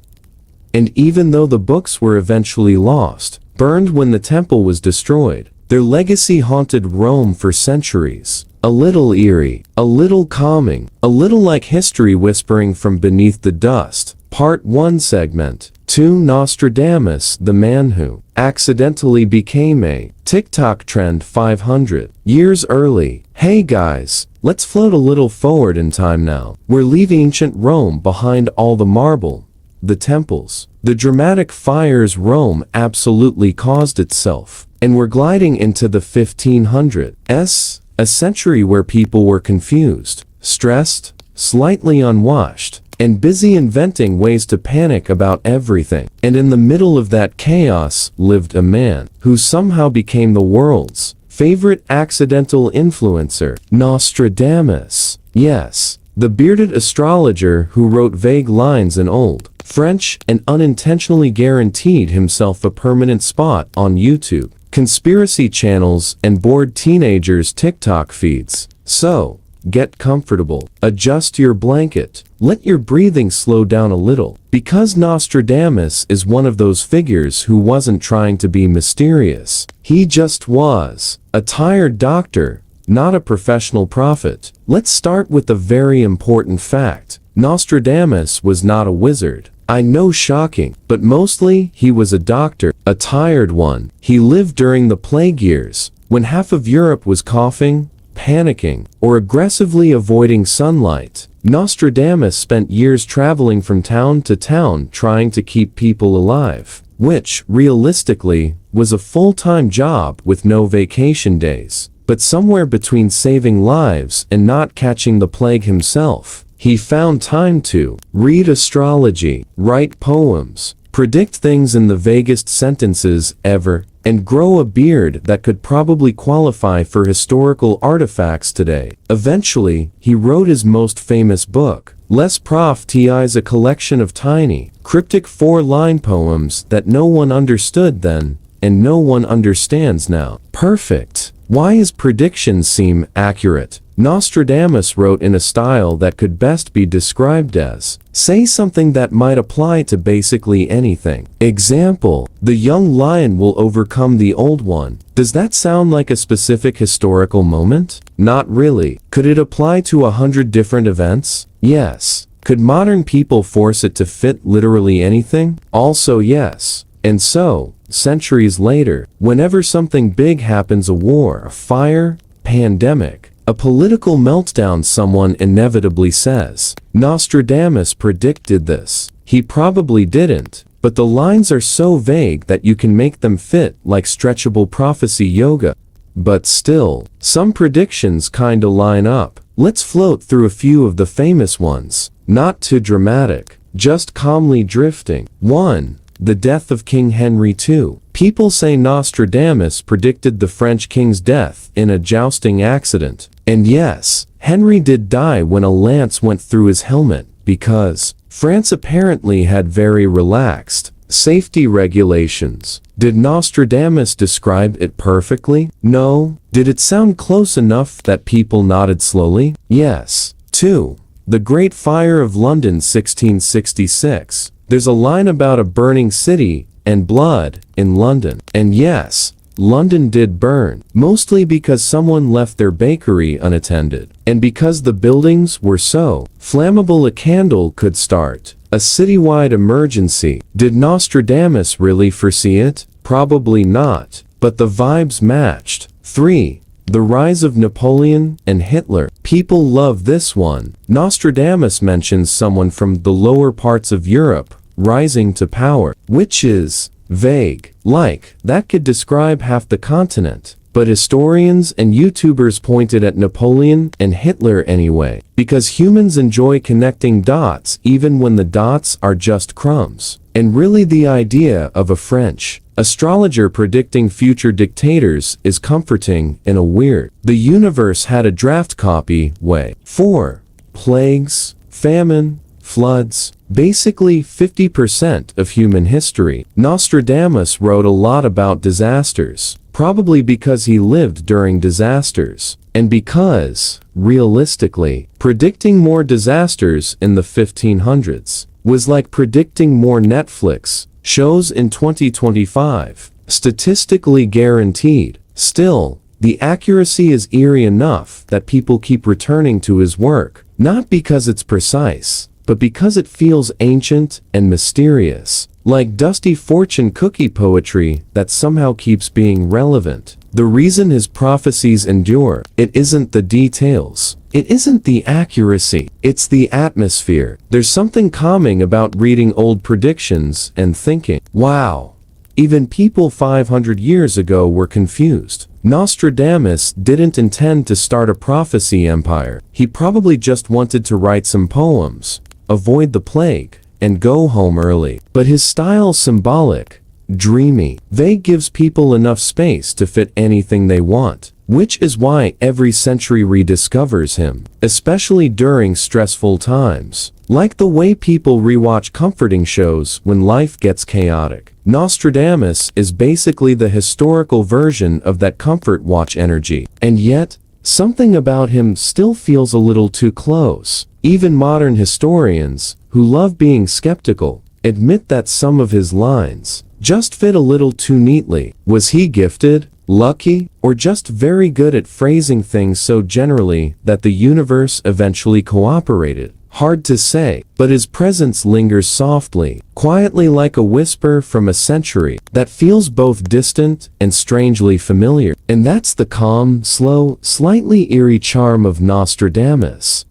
And even though the books were eventually lost, burned when the temple was destroyed, their legacy haunted Rome for centuries. A little eerie, a little calming, a little like history whispering from beneath the dust. Part 1 Segment 2 Nostradamus, the man who accidentally became a TikTok trend 500 years early. Hey guys, let's float a little forward in time now. We're leaving ancient Rome behind, all the marble, the temples, the dramatic fires Rome absolutely caused itself. And we're gliding into the 1500s, a century where people were confused, stressed, slightly unwashed, and busy inventing ways to panic about everything. And in the middle of that chaos lived a man who somehow became the world's favorite accidental influencer, Nostradamus. Yes, the bearded astrologer who wrote vague lines in old French and unintentionally guaranteed himself a permanent spot on YouTube, conspiracy channels, and bored teenagers' TikTok feeds. So, get comfortable, adjust your blanket, let your breathing slow down a little, because Nostradamus is one of those figures who wasn't trying to be mysterious. He just was a tired doctor, not a professional prophet. Let's start with the very important fact. Nostradamus was not a wizard. I know, shocking, but mostly he was a doctor, a tired one. He lived during the plague years, when half of Europe was coughing, panicking, or aggressively avoiding sunlight. Nostradamus spent years traveling from town to town trying to keep people alive, which, realistically, was a full-time job with no vacation days. But somewhere between saving lives and not catching the plague himself, he found time to read astrology, write poems, predict things in the vaguest sentences ever, and grow a beard that could probably qualify for historical artifacts today. Eventually, he wrote his most famous book, Les Prophéties, a collection of tiny, cryptic 4-line poems that no one understood then, and no one understands now. Perfect. Why his predictions seem accurate? Nostradamus wrote in a style that could best be described as, say something that might apply to basically anything. Example, the young lion will overcome the old one. Does that sound like a specific historical moment? Not really. Could it apply to 100 different events? Yes. Could modern people force it to fit literally anything? Also yes. And so, centuries later, whenever something big happens, a war, a fire, pandemic, a political meltdown, someone inevitably says, Nostradamus predicted this. He probably didn't, but the lines are so vague that you can make them fit like stretchable prophecy yoga. But still, some predictions kinda line up. Let's float through a few of the famous ones. Not too dramatic, just calmly drifting. 1. The death of King Henry II. People say Nostradamus predicted the French king's death in a jousting accident. And yes, Henry did die when a lance went through his helmet, because France apparently had very relaxed safety regulations. Did Nostradamus describe it perfectly? No. Did it sound close enough that people nodded slowly? Yes. 2. The Great Fire of London 1666. There's a line about a burning city and blood in London. And yes, London did burn, mostly because someone left their bakery unattended, and because the buildings were so flammable a candle could start a citywide emergency. Did Nostradamus really foresee it? Probably not, but the vibes matched. 3. The rise of Napoleon and Hitler. People love this one. Nostradamus mentions someone from the lower parts of Europe rising to power, which is vague. Like, that could describe half the continent. But historians and YouTubers pointed at Napoleon and Hitler anyway, because humans enjoy connecting dots even when the dots are just crumbs. And really, the idea of a French astrologer predicting future dictators is comforting in a weird, the universe had a draft copy way. 4. Plagues, famine, floods, basically 50% of human history. Nostradamus wrote a lot about disasters, probably because he lived during disasters, and because, realistically, predicting more disasters in the 1500s was like predicting more Netflix shows in 2025, statistically guaranteed. Still, the accuracy is eerie enough that people keep returning to his work, not because it's precise, but because it feels ancient and mysterious, like dusty fortune cookie poetry that somehow keeps being relevant. The reason his prophecies endure, it isn't the details. It isn't the accuracy. It's the atmosphere. There's something calming about reading old predictions and thinking, wow, even people 500 years ago were confused. Nostradamus didn't intend to start a prophecy empire. He probably just wanted to write some poems, avoid the plague, and go home early. But his style's symbolic, dreamy, vague, gives people enough space to fit anything they want, which is why every century rediscovers him, especially during stressful times. Like the way people rewatch comforting shows when life gets chaotic. Nostradamus is basically the historical version of that comfort watch energy. And yet, something about him still feels a little too close. Even modern historians, who love being skeptical, admit that some of his lines just fit a little too neatly. Was he gifted, lucky, or just very good at phrasing things so generally that the universe eventually cooperated? Hard to say, but his presence lingers softly, quietly, like a whisper from a century that feels both distant and strangely familiar. And that's the calm, slow, slightly eerie charm of Nostradamus.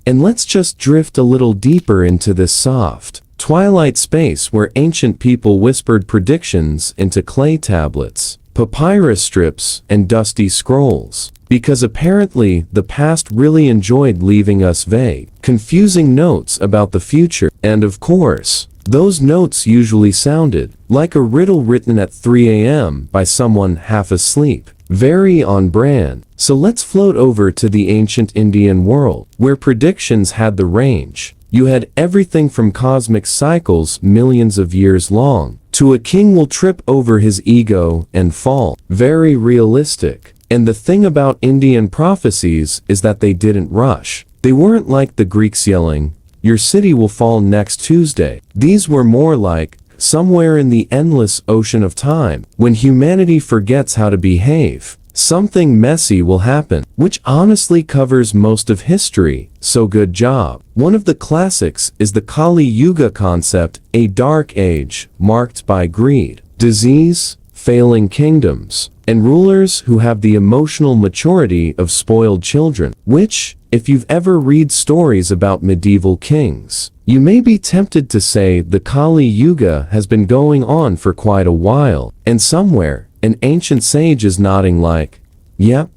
And let's just drift a little deeper into this soft, twilight space where ancient people whispered predictions into clay tablets, papyrus strips, and dusty scrolls. Because apparently the past really enjoyed leaving us vague, confusing notes about the future. And of course, those notes usually sounded like a riddle written at 3 a.m. by someone half asleep. Very on brand. So let's float over to the ancient Indian world, where predictions had the range. You had everything from cosmic cycles millions of years long, to a king will trip over his ego and fall. Very realistic. And the thing about Indian prophecies is that they didn't rush. They weren't like the Greeks yelling, "Your city will fall next Tuesday." These were more like, somewhere in the endless ocean of time, when humanity forgets how to behave, something messy will happen, which honestly covers most of history, so good job. One of the classics is the Kali Yuga concept, a dark age marked by greed, disease, failing kingdoms, and rulers who have the emotional maturity of spoiled children, which, if you've ever read stories about medieval kings, you may be tempted to say the Kali Yuga has been going on for quite a while, and somewhere, an ancient sage is nodding like, yep,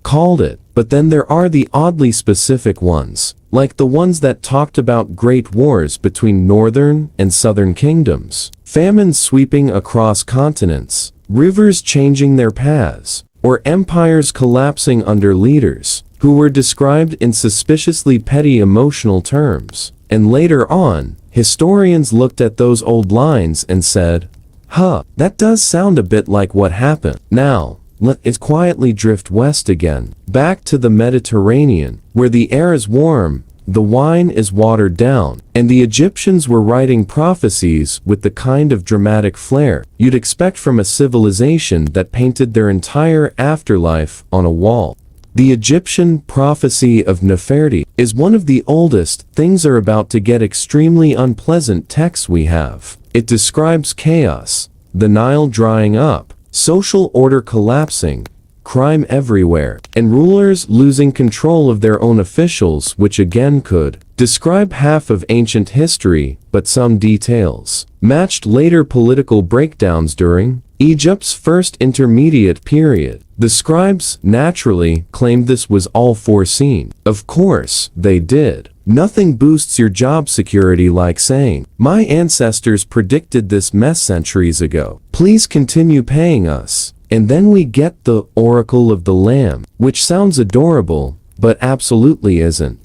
called it. But then there are the oddly specific ones, like the ones that talked about great wars between northern and southern kingdoms, famines sweeping across continents, rivers changing their paths, or empires collapsing under leaders who were described in suspiciously petty emotional terms. And later on, historians looked at those old lines and said, huh, that does sound a bit like what happened. Now, let us quietly drift west again, back to the Mediterranean, where the air is warm, the wine is watered down, and the Egyptians were writing prophecies with the kind of dramatic flair you'd expect from a civilization that painted their entire afterlife on a wall. The Egyptian prophecy of Nefertiti is one of the oldest. Things are about to get extremely unpleasant texts we have. It describes chaos, the Nile drying up, social order collapsing, crime everywhere, and rulers losing control of their own officials, which again could describe half of ancient history, but some details matched later political breakdowns during Egypt's first intermediate period. The scribes, naturally, claimed this was all foreseen. Of course, they did. Nothing boosts your job security like saying, "My ancestors predicted this mess centuries ago. Please continue paying us." And then we get the Oracle of the Lamb, which sounds adorable, but absolutely isn't.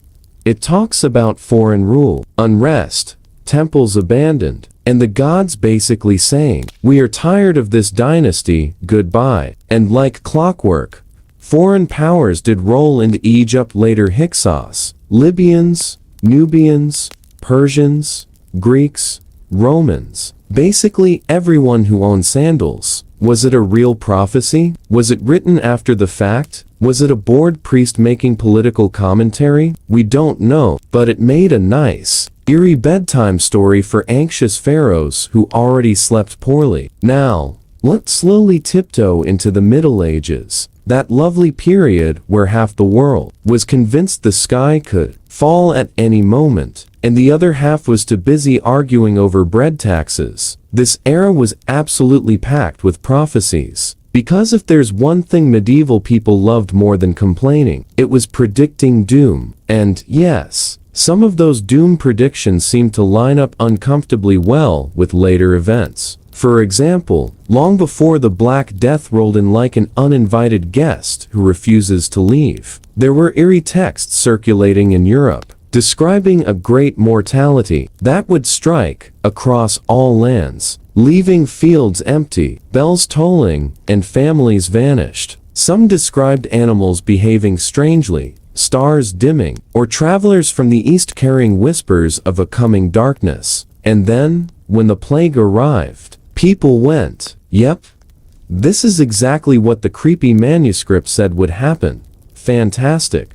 It talks about foreign rule, unrest, temples abandoned, and the gods basically saying, "We are tired of this dynasty, goodbye." And like clockwork, foreign powers did roll into Egypt, later Hyksos, Libyans, Nubians, Persians, Greeks, Romans, basically everyone who owned sandals. Was it a real prophecy? Was it written after the fact? Was it a bored priest making political commentary? We don't know, but it made a nice, eerie bedtime story for anxious pharaohs who already slept poorly. Now, let's slowly tiptoe into the Middle Ages, that lovely period where half the world was convinced the sky could fall at any moment, and the other half was too busy arguing over bread taxes. This era was absolutely packed with prophecies, because if there's one thing medieval people loved more than complaining, it was predicting doom. And yes, some of those doom predictions seem to line up uncomfortably well with later events. For example, long before the Black Death rolled in like an uninvited guest who refuses to leave, there were eerie texts circulating in Europe, describing a great mortality that would strike across all lands, leaving fields empty, bells tolling, and families vanished. Some described animals behaving strangely, stars dimming, or travelers from the east carrying whispers of a coming darkness. And then, when the plague arrived, people went, "Yep, this is exactly what the creepy manuscript said would happen." Fantastic.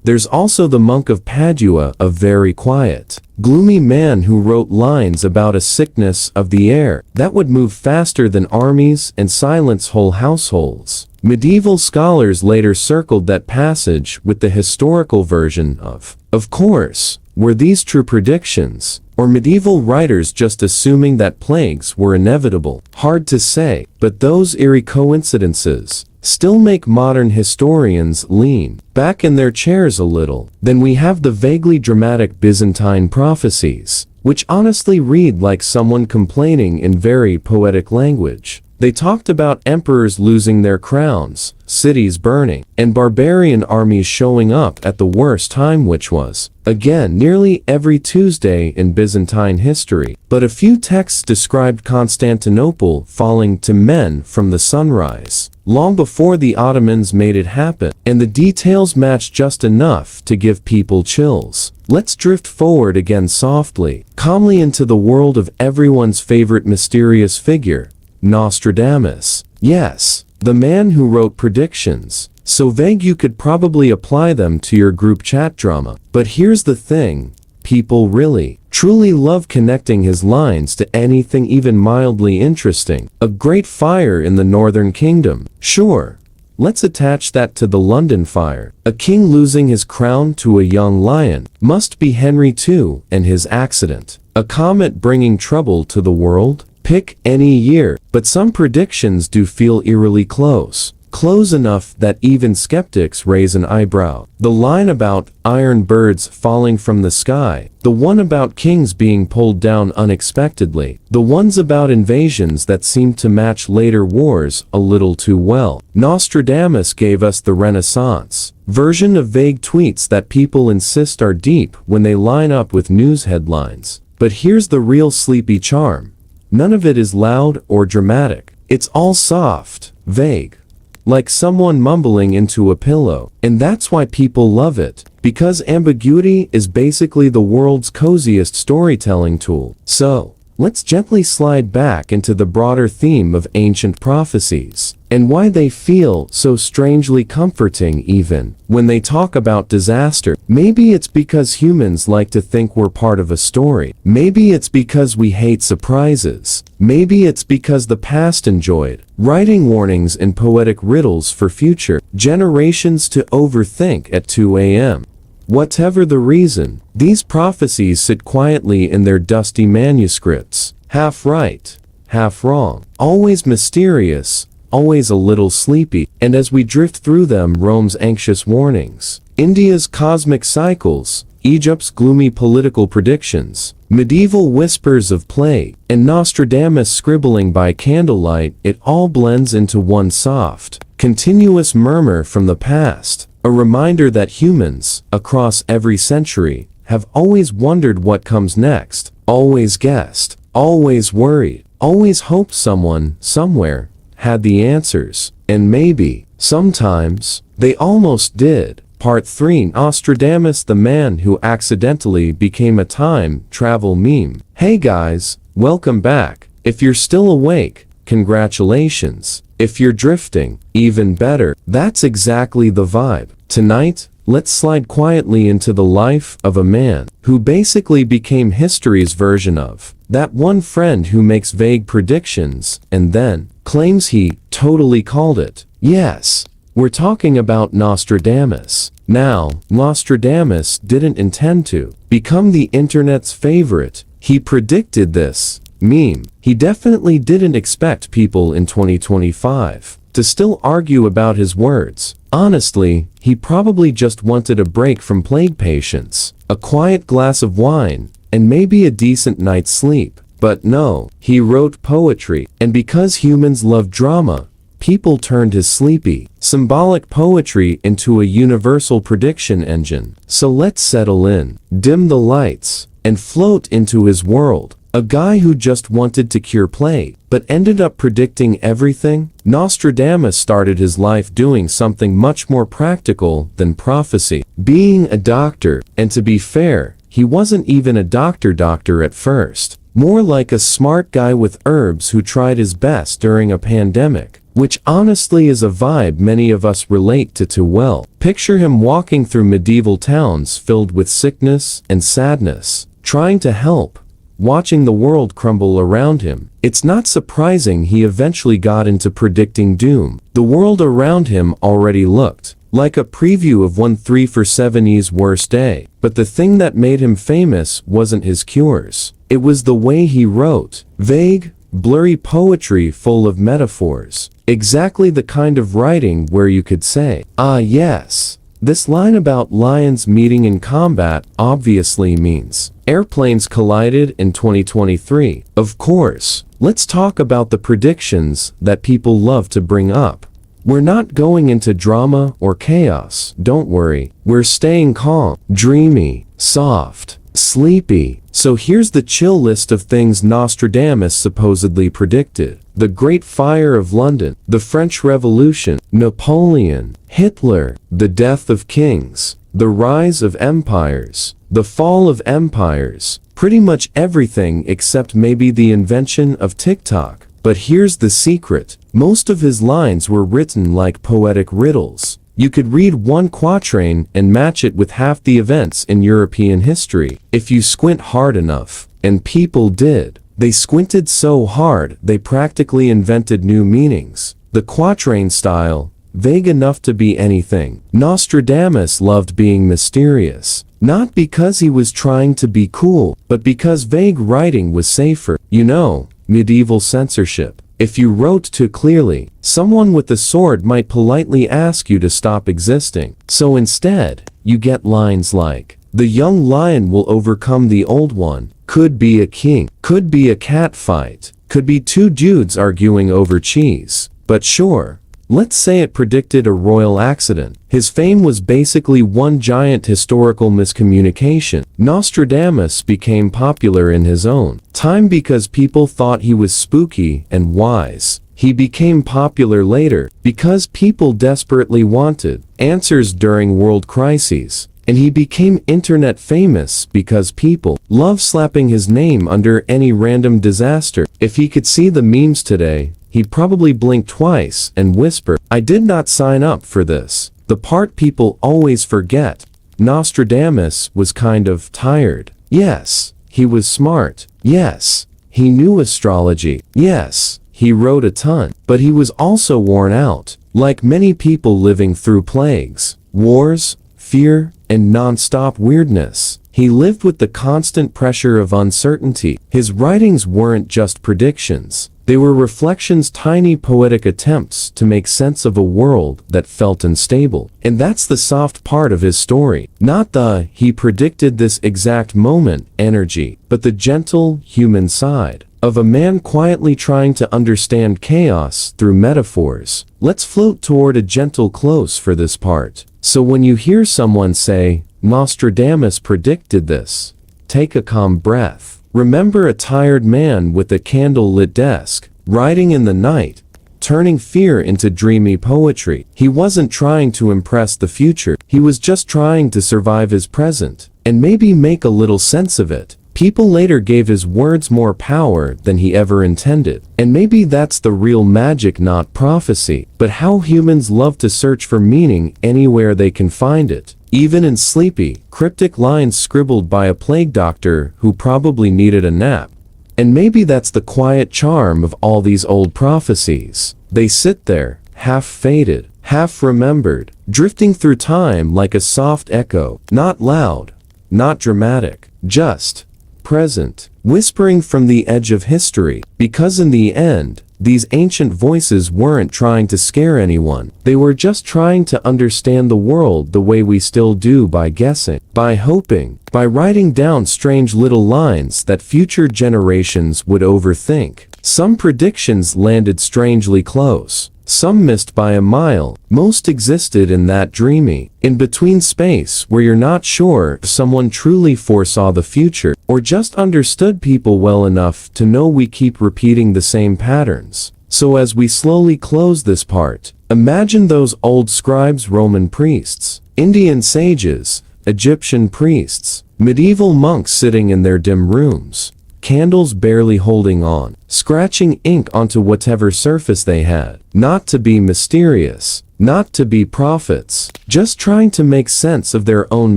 There's also the monk of Padua, a very quiet, gloomy man who wrote lines about a sickness of the air that would move faster than armies and silence whole households. Medieval scholars later circled that passage with the historical version of. Of course, were these true predictions, or medieval writers just assuming that plagues were inevitable? Hard to say, but those eerie coincidences still make modern historians lean back in their chairs a little. Then we have the vaguely dramatic Byzantine prophecies, which honestly read like someone complaining in very poetic language. They talked about emperors losing their crowns, cities burning, and barbarian armies showing up at the worst time, which was, again, nearly every Tuesday in Byzantine history. But a few texts described Constantinople falling to men from the sunrise, long before the Ottomans made it happen, and the details match just enough to give people chills. Let's drift forward again softly, calmly into the world of everyone's favorite mysterious figure, Nostradamus. Yes, the man who wrote predictions, so vague you could probably apply them to your group chat drama. But here's the thing, people really, truly love connecting his lines to anything even mildly interesting. A great fire in the Northern Kingdom. Sure, let's attach that to the London fire. A king losing his crown to a young lion. Must be Henry II and his accident. A comet bringing trouble to the world. Pick any year, but some predictions do feel eerily close. Close enough that even skeptics raise an eyebrow. The line about iron birds falling from the sky, the one about kings being pulled down unexpectedly, the ones about invasions that seem to match later wars a little too well. Nostradamus gave us the Renaissance version of vague tweets that people insist are deep when they line up with news headlines. But here's the real sleepy charm. None of it is loud or dramatic. It's all soft, vague, like someone mumbling into a pillow. And that's why people love it, because ambiguity is basically the world's coziest storytelling tool. So, let's gently slide back into the broader theme of ancient prophecies, and why they feel so strangely comforting even when they talk about disaster. Maybe it's because humans like to think we're part of a story. Maybe it's because we hate surprises. Maybe it's because the past enjoyed writing warnings and poetic riddles for future generations to overthink at 2 a.m. Whatever the reason, these prophecies sit quietly in their dusty manuscripts, half right, half wrong, always mysterious, always a little sleepy. And as we drift through them, Rome's anxious warnings, India's cosmic cycles, Egypt's gloomy political predictions, medieval whispers of plague, and Nostradamus scribbling by candlelight, it all blends into one soft, continuous murmur from the past. A reminder that humans, across every century, have always wondered what comes next, always guessed, always worried, always hoped someone, somewhere, had the answers, and maybe, sometimes, they almost did. Part 3: Nostradamus, the man who accidentally became a time travel meme. Hey guys, welcome back. If you're still awake, congratulations. If you're drifting, even better. That's exactly the vibe. Tonight, let's slide quietly into the life of a man who basically became history's version of that one friend who makes vague predictions and then claims he totally called it. Yes, we're talking about Nostradamus. Now, Nostradamus didn't intend to become the internet's favorite. He predicted this meme. He definitely didn't expect people in 2025 to still argue about his words. Honestly, he probably just wanted a break from plague patients, a quiet glass of wine, and maybe a decent night's sleep. But no, he wrote poetry, and because humans love drama, people turned his sleepy, symbolic poetry into a universal prediction engine. So let's settle in, dim the lights, and float into his world. A guy who just wanted to cure plague, but ended up predicting everything. Nostradamus started his life doing something much more practical than prophecy, being a doctor, and to be fair, he wasn't even a doctor at first. More like a smart guy with herbs who tried his best during a pandemic, which honestly is a vibe many of us relate to too well. Picture him walking through medieval towns filled with sickness and sadness, trying to help, watching the world crumble around him. It's not surprising he eventually got into predicting doom. The world around him already looked like a preview of one 3-for-7's worst day. But the thing that made him famous wasn't his cures. It was the way he wrote. Vague, blurry poetry full of metaphors. Exactly the kind of writing where you could say, ah yes, this line about lions meeting in combat obviously means airplanes collided in 2023. Of course, let's talk about the predictions that people love to bring up. We're not going into drama or chaos, don't worry. We're staying calm, dreamy, soft, sleepy. So here's the chill list of things Nostradamus supposedly predicted. The Great Fire of London, the French Revolution, Napoleon, Hitler, the death of kings, the rise of empires, the fall of empires, pretty much everything except maybe the invention of TikTok. But here's the secret. Most of his lines were written like poetic riddles. You could read one quatrain and match it with half the events in European history, if you squint hard enough. And people did. They squinted so hard they practically invented new meanings. The quatrain style, vague enough to be anything. Nostradamus loved being mysterious. Not because he was trying to be cool, but because vague writing was safer. You know, medieval censorship. If you wrote too clearly, someone with a sword might politely ask you to stop existing. So instead, you get lines like, the young lion will overcome the old one, could be a king, could be a cat fight, could be two dudes arguing over cheese. But sure, let's say it predicted a royal accident. His fame was basically one giant historical miscommunication. Nostradamus became popular in his own time because people thought he was spooky and wise. He became popular later because people desperately wanted answers during world crises. And he became internet famous because people love slapping his name under any random disaster. If he could see the memes today, he'd probably blink twice and whisper, I did not sign up for this. The part people always forget. Nostradamus was kind of tired. Yes, he was smart. Yes, he knew astrology. Yes, he wrote a ton. But he was also worn out. Like many people living through plagues, wars, fear, and non-stop weirdness. He lived with the constant pressure of uncertainty. His writings weren't just predictions. They were reflections, tiny poetic attempts to make sense of a world that felt unstable. And that's the soft part of his story. Not the, he predicted this exact moment, energy, but the gentle, human side of a man quietly trying to understand chaos through metaphors. Let's float toward a gentle close for this part. So when you hear someone say, Nostradamus predicted this, take a calm breath. Remember a tired man with a candlelit desk, writing in the night, turning fear into dreamy poetry. He wasn't trying to impress the future, he was just trying to survive his present, and maybe make a little sense of it. People later gave his words more power than he ever intended. And maybe that's the real magic, not prophecy, but how humans love to search for meaning anywhere they can find it. Even in sleepy, cryptic lines scribbled by a plague doctor who probably needed a nap. And maybe that's the quiet charm of all these old prophecies. They sit there, half faded, half remembered, drifting through time like a soft echo, not loud, not dramatic, just present, whispering from the edge of history. Because in the end, these ancient voices weren't trying to scare anyone. They were just trying to understand the world the way we still do, by guessing, by hoping, by writing down strange little lines that future generations would overthink. Some predictions landed strangely close. Some missed by a mile. Most existed in that dreamy, in-between space where you're not sure if someone truly foresaw the future, or just understood people well enough to know we keep repeating the same patterns. So as we slowly close this part, imagine those old scribes, Roman priests, Indian sages, Egyptian priests, medieval monks sitting in their dim rooms, candles barely holding on, scratching ink onto whatever surface they had. Not to be mysterious, not to be prophets, just trying to make sense of their own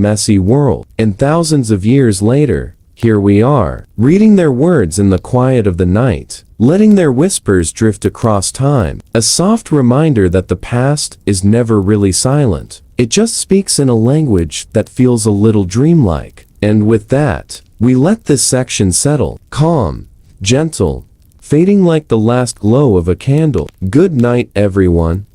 messy world. And thousands of years later, here we are, reading their words in the quiet of the night, letting their whispers drift across time, a soft reminder that the past is never really silent. It just speaks in a language that feels a little dreamlike. And with that, we let this section settle, calm, gentle, fading like the last glow of a candle. Good night, everyone.